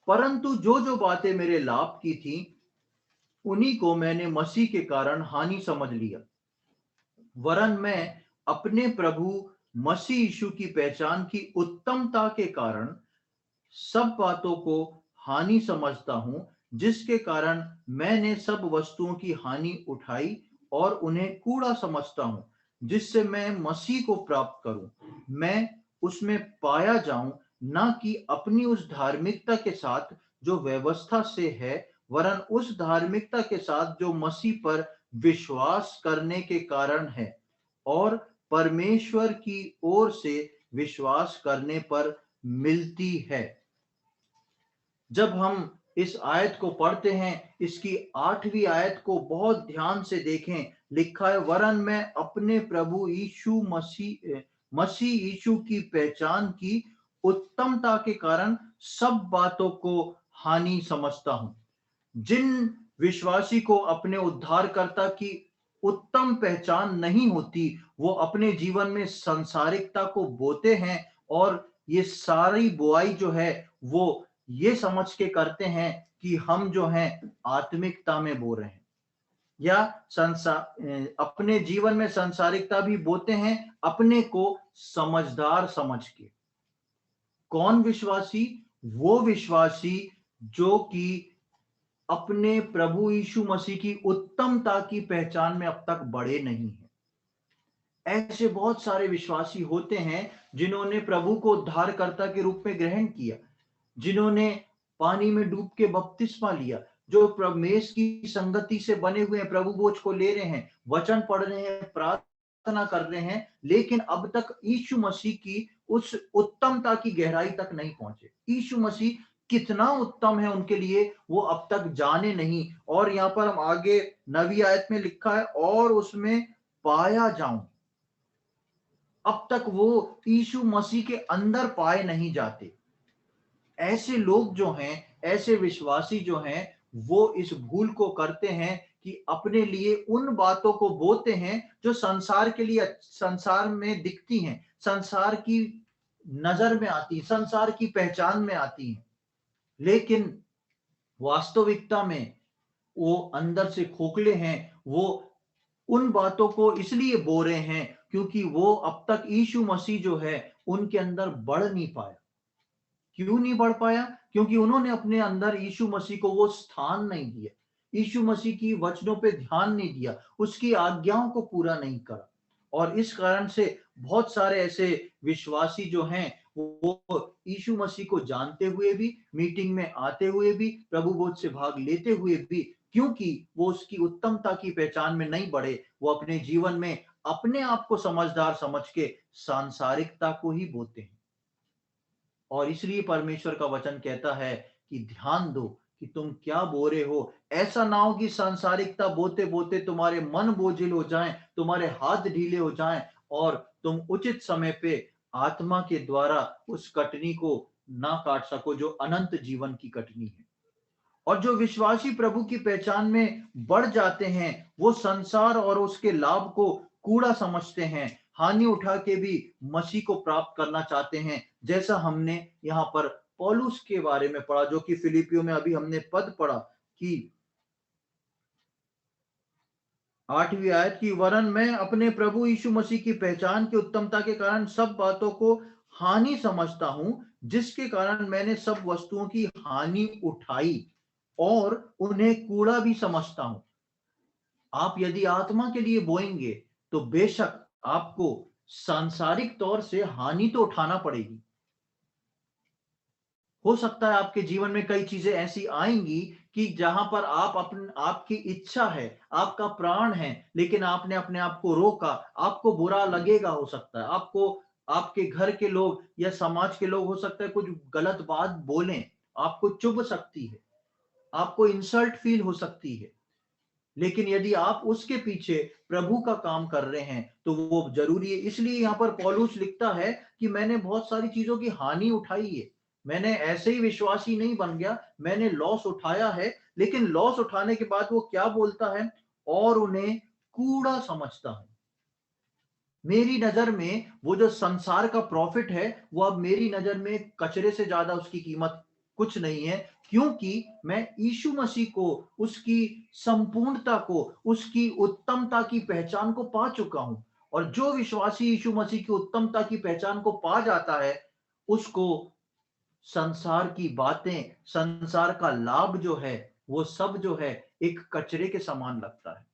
परंतु जो जो बातें मेरे लाभ की थी उन्हीं को मैंने मसीह के कारण हानि समझ लिया, वरन मैं अपने प्रभु मसीह यीशु की पहचान की उत्तमता के कारण सब बातों को हानि समझता हूं, जिसके कारण मैंने सब वस्तुओं की हानि उठाई और उन्हें कूड़ा समझता हूं, जिससे मैं मसीह को प्राप्त करूं, मैं उसमें पाया जाऊं, ना कि अपनी उस धार्मिकता के साथ जो व्यवस्था से है, वरन उस धार्मिकता के साथ जो मसीह पर विश्वास करने के कारण है और परमेश्वर की ओर से विश्वास करने पर मिलती है। जब हम इस आयत को पढ़ते हैं, इसकी 8वीं आयत को बहुत ध्यान से देखें, लिखा है, वरन मैं अपने प्रभु मसीह यीशु की पहचान की उत्तमता के कारण सब बातों को हानि समझता हूं। जिन विश्वासी को अपने उद्धारकर्ता की उत्तम पहचान नहीं होती, वो अपने जीवन में संसारिकता को बोते हैं और ये सारी बुआई जो है वो ये समझ के करते हैं कि हम जो हैं आत्मिकता में बो रहे हैं, या अपने जीवन में संसारिकता भी बोते हैं अपने को समझदार समझ के। कौन विश्वासी? वो विश्वासी जो कि अपने प्रभु यीशु मसीह की उत्तमता की पहचान में अब तक बड़े नहीं हैं। ऐसे बहुत सारे विश्वासी होते हैं जिन्होंने प्रभु को उद्धारकर्ता के रूप में ग्रहण किया, जिन्होंने पानी में डूब के बपतिस्मा लिया, जो परमेश की संगति से बने हुए हैं, प्रभु भोज को ले रहे हैं, वचन पढ़ रहे हैं, प्रार्थना कर रहे हैं, लेकिन अब तक यीशु मसीह की उस उत्तमता की गहराई तक नहीं पहुंचे। यीशु मसीह कितना उत्तम है उनके लिए वो अब तक जाने नहीं। और यहां पर हम आगे 9वीं आयत में लिखा है, और उसमें पाया जाऊं। अब तक वो यीशु मसीह के अंदर पाए नहीं जाते। ऐसे लोग जो हैं, ऐसे विश्वासी जो हैं, वो इस भूल को करते हैं कि अपने लिए उन बातों को बोते हैं जो संसार के लिए, संसार में दिखती हैं, संसार की नजर में आती, संसार की पहचान में आती हैं, लेकिन वास्तविकता में वो अंदर से खोखले हैं। वो उन बातों को इसलिए बो रहे हैं क्योंकि वो अब तक यीशु मसीह जो है उनके अंदर बढ़ नहीं पाया। क्यों नहीं बढ़ पाया? क्योंकि उन्होंने अपने अंदर यीशु मसीह को वो स्थान नहीं दिया, यीशु मसीह की वचनों पे ध्यान नहीं दिया, उसकी आज्ञाओं को पूरा नहीं करा। और इस कारण से बहुत सारे ऐसे विश्वासी जो हैं वो यीशु मसीह को जानते हुए भी, मीटिंग में आते हुए भी, प्रभु भोज से भाग लेते हुए भी, क्योंकि वो उसकी उत्तमता की पहचान में नहीं बढ़े, वो अपने जीवन में अपने आप को समझदार समझ के सांसारिकता को ही बोते हैं। और इसलिए परमेश्वर का वचन कहता है कि ध्यान दो कि तुम क्या बो रहे हो। ऐसा ना हो कि सांसारिकता बोते बोते तुम्हारे मन बोझिल हो जाएं, तुम्हारे हाथ ढीले हो जाएं और तुम उचित समय पे आत्मा के द्वारा उस कटनी को ना काट सको जो अनंत जीवन की कटनी है। और जो विश्वासी प्रभु की पहचान में बढ़ जाते हैं, वो संसार और उसके लाभ को कूड़ा समझते हैं, हानि उठा के भी मसीह को प्राप्त करना चाहते हैं। जैसा हमने यहाँ पर पौलुस के बारे में पढ़ा, जो कि फिलिपियों में अभी हमने पद पढ़ा कि 8वीं आयत की, वरन मैं अपने प्रभु यीशु मसीह की पहचान की उत्तमता के कारण सब बातों को हानि समझता हूं, जिसके कारण मैंने सब वस्तुओं की हानि उठाई और उन्हें कूड़ा भी समझता हूं। आप यदि आत्मा के लिए बोएंगे तो बेशक आपको सांसारिक तौर से हानि तो उठाना पड़ेगी। हो सकता है आपके जीवन में कई चीजें ऐसी आएंगी कि जहां पर आपकी इच्छा है, आपका प्राण है, लेकिन आपने अपने आप को रोका। आपको बुरा लगेगा, हो सकता है आपको, आपके घर के लोग या समाज के लोग हो सकता है कुछ गलत बात बोलें, आपको चुभ सकती है, आपको इंसल्ट फील हो सकती है। लेकिन यदि आप उसके पीछे प्रभु का काम कर रहे हैं तो वो जरूरी है। इसलिए यहाँ पर पौलुस लिखता है कि मैंने बहुत सारी चीजों की हानि उठाई है, मैंने ऐसे ही विश्वासी नहीं बन गया, मैंने लॉस उठाया है। लेकिन लॉस उठाने के बाद वो क्या बोलता है? और उन्हें कूड़ा समझता हूं। मेरी नजर में वो जो संसार का प्रॉफिट है वो अब मेरी नजर में कचरे से ज्यादा उसकी कीमत कुछ नहीं है, क्योंकि मैं यीशु मसीह को, उसकी संपूर्णता को, उसकी उत्तमता की पहचान को पा चुका हूं। और जो विश्वासी यीशु मसीह की उत्तमता की पहचान को पा जाता है, उसको संसार की बातें, संसार का लाभ जो है, वो सब जो है एक कचरे के समान लगता है,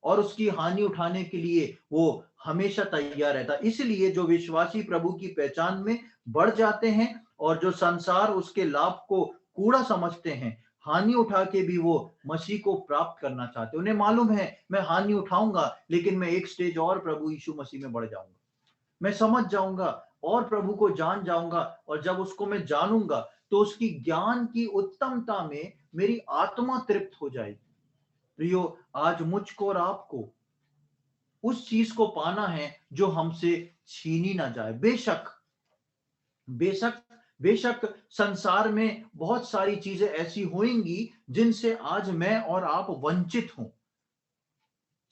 और उसकी हानि उठाने के लिए वो हमेशा तैयार रहता है। इसलिए जो विश्वासी प्रभु की पहचान में बढ़ जाते हैं, और जो संसार उसके लाभ को कूड़ा समझते हैं, हानि उठा के भी वो मसीह को प्राप्त करना चाहते हैं। उन्हें मालूम है मैं हानि उठाऊंगा, लेकिन मैं एक स्टेज और प्रभु यीशु मसीह में बढ़ जाऊंगा, मैं समझ जाऊंगा और प्रभु को जान जाऊंगा। और जब उसको मैं जानूंगा, तो उसकी ज्ञान की उत्तमता में मेरी आत्मा तृप्त हो जाएगी। प्रियो, आज मुझको और आपको उस चीज को पाना है जो हमसे छीनी ना जाए। बेशक बेशक बेशक संसार में बहुत सारी चीजें ऐसी होंगी जिनसे आज मैं और आप वंचित हों,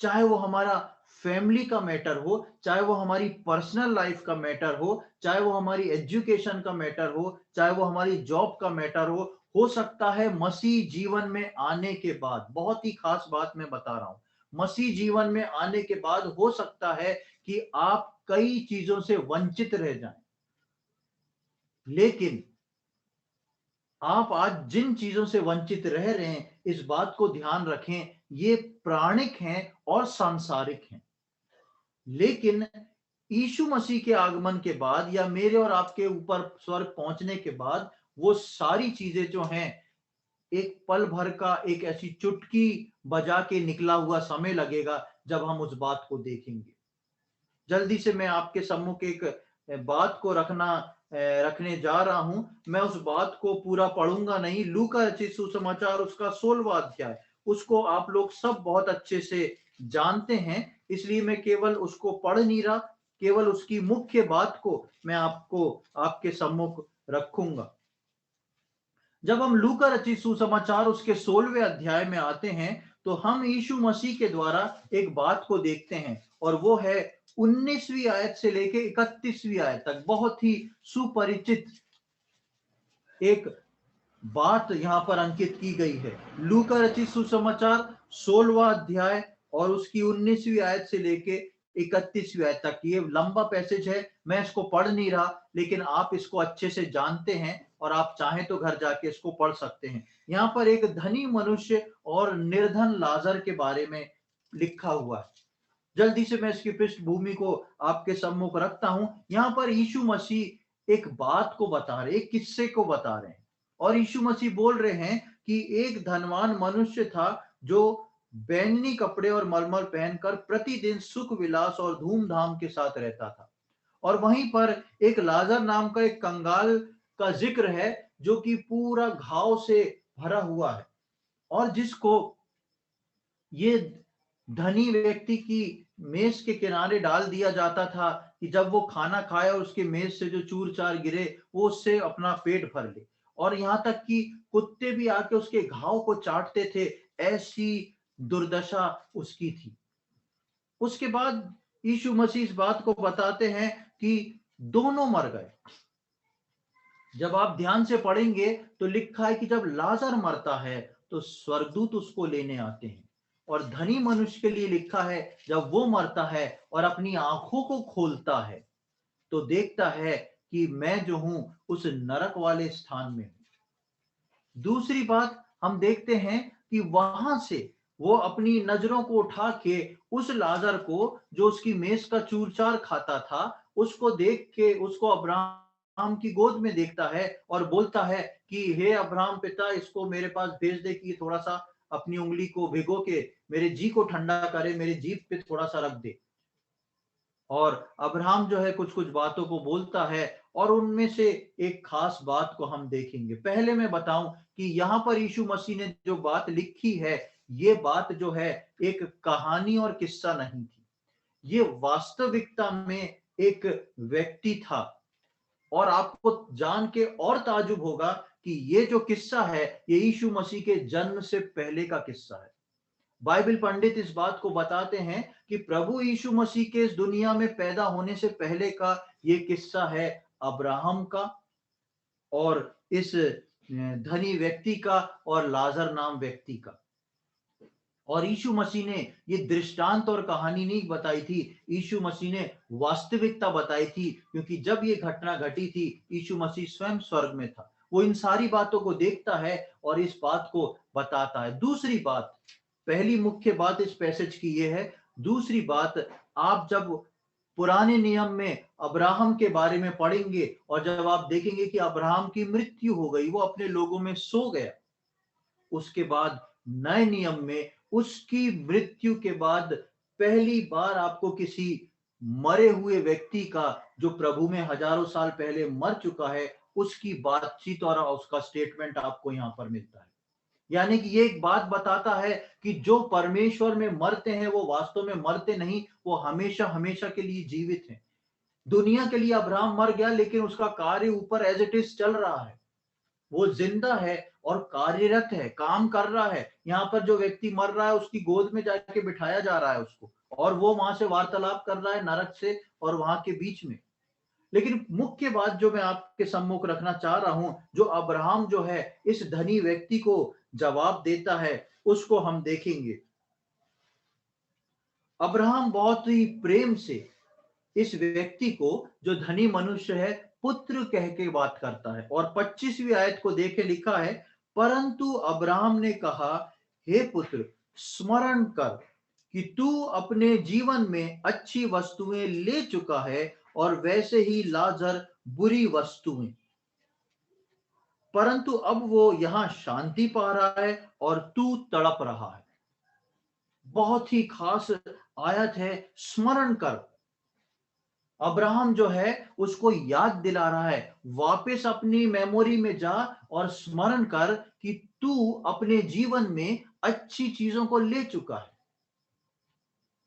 चाहे वो हमारा फैमिली का मैटर हो, चाहे वो हमारी पर्सनल लाइफ का मैटर हो, चाहे वो हमारी एजुकेशन का मैटर हो, चाहे वो हमारी जॉब का मैटर हो सकता है मसीह जीवन में आने के बाद, बहुत ही खास बात मैं बता रहा हूं, मसीह जीवन में आने के बाद हो सकता है कि आप कई चीजों से वंचित रह जाएं। लेकिन आप आज जिन चीजों से वंचित रह रहे हैं, इस बात को ध्यान रखें, ये प्राणिक हैं और सांसारिक हैं। लेकिन यीशु मसीह के आगमन के बाद, या मेरे और आपके ऊपर स्वर्ग पहुंचने के बाद, वो सारी चीजें जो हैं, एक पल भर का, एक ऐसी चुटकी बजा के निकला हुआ समय लगेगा जब हम उस बात को देखेंगे। जल्दी से मैं आपके सम्मुख एक बात को रखने जा रहा हूं। मैं उस बात को पूरा पढ़ूंगा नहीं। लूका रचित सुसमाचार उसका 16वां अध्याय, उसको आप लोग सब बहुत अच्छे से जानते हैं, इसलिए मैं केवल उसको पढ़ नहीं रहा, केवल उसकी मुख्य बात को मैं आपको आपके सम्मुख रखूंगा। जब हम लूका रचित सुसमाचार उसके 16वें अध्याय में आते हैं, तो हम यीशु मसीह के द्वारा एक बात को देखते हैं, और वो है 19वीं आयत से लेके 31वीं आयत तक। बहुत ही सुपरिचित एक बात यहां पर अंकित की गई है। लूका रचित सुसमाचार 16वां अध्याय और उसकी 19वीं आयत से लेके 31वीं आयत तक। ये लंबा पैसेज है, मैं इसको पढ़ नहीं रहा, लेकिन आप इसको अच्छे से जानते हैं, और आप चाहें तो घर जाके इसको पढ़ सकते हैं। यहाँ पर एक धनी मनुष्य और निर्धन लाजर के बारे में लिखा हुआ है। जल्दी से मैं इसकी पृष्ठभूमि को आपके सम्मुख रखता हूं। यहाँ पर यीशु मसीह एक बात को बता रहे, एक किस्से को बता रहे हैं, और यीशु मसीह बोल रहे हैं कि एक धनवान मनुष्य था जो बैंगनी कपड़े और मलमल पहनकर प्रतिदिन सुख विलास और धूमधाम के साथ रहता था। और वहीं पर एक लाजर नाम का एक कंगाल का जिक्र है, जो कि पूरा घाव से भरा हुआ है, और जिसको ये धनी व्यक्ति की मेज के किनारे डाल दिया जाता था, कि जब वो खाना खाए और उसके मेज से जो चूर चार गिरे, वो उससे अपना पेट भर ले। और यहां तक कि कुत्ते भी आके उसके घाव को चाटते थे, ऐसी दुर्दशा उसकी थी। उसके बाद यीशु मसीह इस बात को बताते हैं कि दोनों मर गए। जब आप ध्यान से पढ़ेंगे तो लिखा है कि जब लाजर मरता है तो स्वर्गदूत उसको लेने आते हैं, और धनी मनुष्य के लिए लिखा है जब वो मरता है और अपनी आंखों को खोलता है, तो देखता है कि मैं जो हूं उस नरक वाले स्थान में हूं। दूसरी बात हम देखते हैं कि वहां से वो अपनी नजरों को उठा के उस लाजर को, जो उसकी मेज का चूरचार खाता था, उसको देख के उसको अब्राहम की गोद में देखता है, और बोलता है कि हे अब्राहम पिता, इसको मेरे पास भेज दे कि थोड़ा सा अपनी उंगली को भिगो के मेरे जी को ठंडा करे, मेरे जीभ पे थोड़ा सा रख दे। और अब्राहम जो है कुछ कुछ बातों को बोलता है, और उनमें से एक खास बात को हम देखेंगे। पहले मैं बताऊं कि यहाँ पर यीशु मसीह ने जो बात लिखी है, ये बात जो है एक कहानी और किस्सा नहीं थी, ये वास्तविकता में एक व्यक्ति था। और आपको जान के और ताजुब होगा कि ये जो किस्सा है, ये यीशु मसीह के जन्म से पहले का किस्सा है। बाइबल पंडित इस बात को बताते हैं कि प्रभु यीशु मसीह के इस दुनिया में पैदा होने से पहले का ये किस्सा है अब्राहम का, और इस धनी व्यक्ति का और लाजर नाम व्यक्ति का। और यीशु मसीह ने ये दृष्टांत और कहानी नहीं बताई थी, यीशु मसीह ने वास्तविकता बताई थी, क्योंकि जब ये घटना घटी थी यीशु मसीह स्वयं स्वर्ग में था। वो इन सारी बातों को देखता है और इस बात को बताता है। दूसरी बात, पहली मुख्य बात इस पैसेज की ये है। दूसरी बात, आप जब पुराने नियम में अब्राहम के बारे में पढ़ेंगे और जब आप देखेंगे कि अब्राहम की मृत्यु हो गई, वो अपने लोगों में सो गया, उसके बाद नए नियम में उसकी मृत्यु के बाद पहली बार आपको किसी मरे हुए व्यक्ति का, जो प्रभु में हजारों साल पहले मर चुका है, उसकी बातचीत और उसका स्टेटमेंट आपको यहां पर मिलता है। यानी कि ये एक बात बताता है कि जो परमेश्वर में मरते हैं वो वास्तव में मरते नहीं, वो हमेशा हमेशा के लिए जीवित हैं। दुनिया के लिए अब्राहम मर गया, लेकिन उसका कार्य ऊपर एज इट इज चल रहा है। वो जिंदा है और कार्यरत है, काम कर रहा है। यहाँ पर जो व्यक्ति मर रहा है उसकी गोद में जाके बिठाया जा रहा है उसको, और वो वहां से वार्तालाप कर रहा है नरक से और वहां के बीच में। लेकिन मुख्य बात जो मैं आपके सम्मुख रखना चाह रहा हूं, जो अब्राहम जो है इस धनी व्यक्ति को जवाब देता है, उसको हम देखेंगे। अब्राहम बहुत ही प्रेम से इस व्यक्ति को, जो धनी मनुष्य है, पुत्र कह के बात करता है। और 25वीं आयत को देखे, लिखा है, परंतु अब्राहम ने कहा, हे पुत्र, स्मरण कर कि तू अपने जीवन में अच्छी वस्तुएं ले चुका है और वैसे ही लाजर बुरी वस्तुएं, परंतु अब वो यहां शांति पा रहा है और तू तड़प रहा है। बहुत ही खास आयत है, स्मरण कर। अब्राहम जो है उसको याद दिला रहा है, वापस अपनी मेमोरी में जा और स्मरण कर कि तू अपने जीवन में अच्छी चीजों को ले चुका है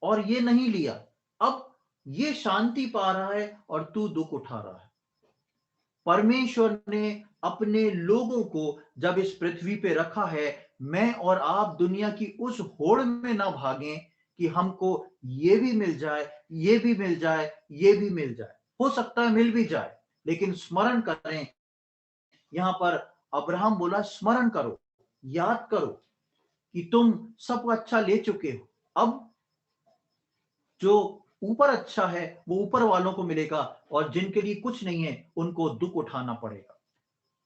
और ये नहीं लिया, अब ये शांति पा रहा है और तू दुख उठा रहा है। परमेश्वर ने अपने लोगों को जब इस पृथ्वी पे रखा है, मैं और आप दुनिया की उस होड़ में ना भागें कि हमको ये भी मिल जाए, ये भी मिल जाए, ये भी मिल जाए। हो सकता है मिल भी जाए, लेकिन स्मरण करें। यहां पर अब्राहम बोला, स्मरण करो, याद करो कि तुम सब अच्छा ले चुके हो। अब जो ऊपर अच्छा है वो ऊपर वालों को मिलेगा, और जिनके लिए कुछ नहीं है उनको दुख उठाना पड़ेगा।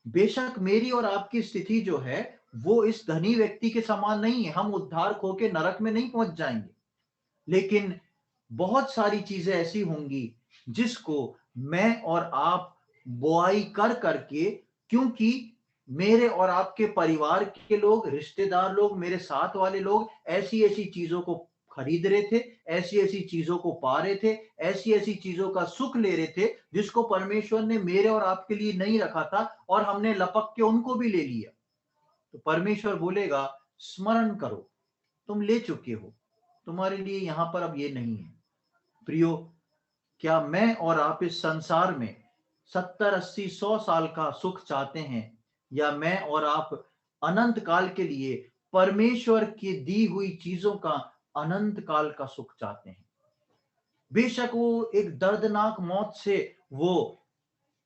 बेशक मेरी और आपकी स्थिति जो है वो इस धनी व्यक्ति के समान नहीं है, हम उद्धार खो के नरक में नहीं पहुंच जाएंगे, लेकिन बहुत सारी चीजें ऐसी होंगी जिसको मैं और आप बुआई कर करके, क्योंकि मेरे और आपके परिवार के लोग, रिश्तेदार लोग, मेरे साथ वाले लोग ऐसी ऐसी चीजों को खरीद रहे थे, ऐसी ऐसी चीजों को पा रहे थे, ऐसी ऐसी चीजों का सुख ले रहे थे जिसको परमेश्वर ने मेरे और आपके लिए नहीं रखा था, और हमने लपक के उनको भी ले लिया। तो परमेश्वर बोलेगा, स्मरण करो, तुम ले चुके हो, तुम्हारे लिए यहां पर अब ये नहीं है। प्रियो, क्या मैं और आप इस संसार में 70, 80, 100 साल का सुख चाहते हैं, या मैं और आप अनंत काल के लिए परमेश्वर की दी हुई चीजों का अनंत काल का सुख चाहते हैं? बेशक वो एक दर्दनाक मौत से वो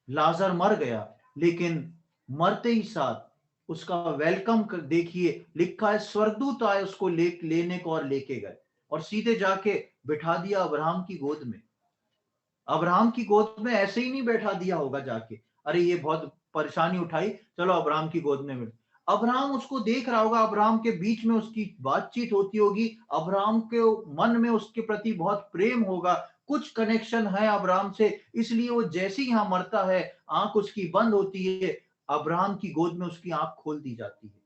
लाजर मर गया, लेकिन मरते ही साथ उसका वेलकम कर देखिए, लिखा है स्वर्गदूत आए उसको लेने को और लेके गए और सीधे जाके बिठा दिया अब्राहम की गोद में। अब्राहम की गोद में ऐसे ही नहीं बैठा दिया होगा जाके, अरे ये बहुत परेशानी उठाई, चलो अब्राहम की गोद में बैठ। अब्राहम उसको देख रहा होगा, अब्राहम के बीच में उसकी बातचीत होती होगी, अब्राहम के मन में उसके प्रति बहुत प्रेम होगा, कुछ कनेक्शन है अब्राहम से, इसलिए वो जैसे ही यहां मरता है आंख उसकी बंद होती है, अब्राहम की गोद में उसकी आंख खोल दी जाती है।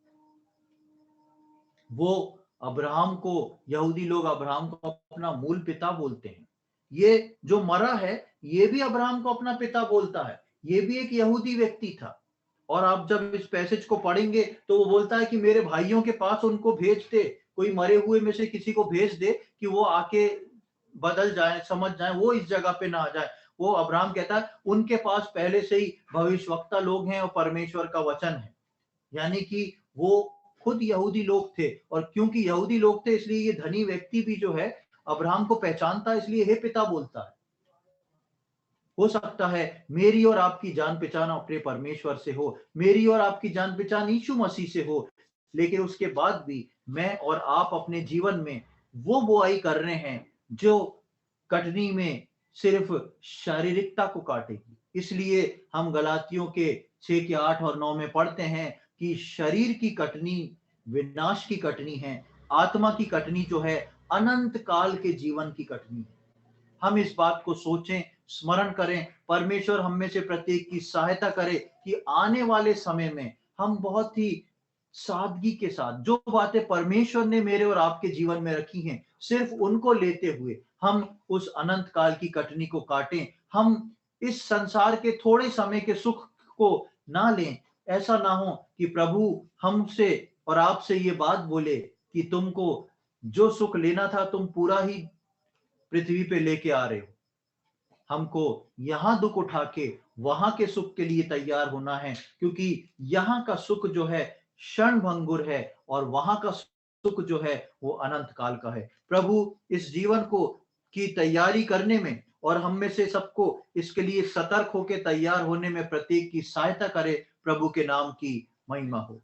वो अब्राहम को, यहूदी लोग अब्राहम को अपना मूल पिता बोलते हैं। ये जो मरा है ये भी अब्राहम को अपना पिता बोलता है, ये भी एक यहूदी व्यक्ति था। और आप जब इस पैसेज को पढ़ेंगे तो वो बोलता है कि मेरे भाइयों के पास उनको भेज दे, कोई मरे हुए में से किसी को भेज दे कि वो आके बदल जाए, समझ जाए, वो इस जगह पे ना आ जाए। वो अब्राहम कहता है उनके पास पहले से ही भविष्यवक्ता लोग हैं और परमेश्वर का वचन है। यानी कि वो खुद यहूदी लोग थे, और क्योंकि यहूदी लोग थे इसलिए ये धनी व्यक्ति भी जो है अब्राहम को पहचानता है, इसलिए हे पिता बोलता है। हो सकता है मेरी और आपकी जान पहचान अपने परमेश्वर से हो, मेरी और आपकी जान पहचान यीशु मसीह से हो, लेकिन उसके बाद भी मैं और आप अपने जीवन में वो बुआई कर रहे हैं जो कटनी में सिर्फ शारीरिकता को काटेगी। इसलिए हम गलातियों के 6 के 8 और 9 में पढ़ते हैं कि शरीर की कटनी विनाश की कटनी है, आत्मा की कटनी जो है अनंत काल के जीवन की कटनी है। हम इस बात को सोचें, स्मरण करें, परमेश्वर हम में से प्रत्येक की सहायता करे कि आने वाले समय में हम बहुत ही सादगी के साथ जो बातें परमेश्वर ने मेरे और आपके जीवन में रखी हैं, सिर्फ उनको लेते हुए हम उस अनंत काल की कटनी को काटें। हम इस संसार के थोड़े समय के सुख को ना लें। ऐसा ना हो कि प्रभु हमसे और आपसे ये बात बोले कि तुमको जो सुख लेना था तुम पूरा ही पृथ्वी पे लेके आ रहे हो। हमको यहाँ दुख उठा के वहां के सुख के लिए तैयार होना है, क्योंकि यहाँ का सुख जो है क्षण भंगुर है और वहां का सुख जो है वो अनंत काल का है। प्रभु इस जीवन को की तैयारी करने में और हम में से सबको इसके लिए सतर्क होकर तैयार होने में प्रत्येक की सहायता करे। प्रभु के नाम की महिमा हो।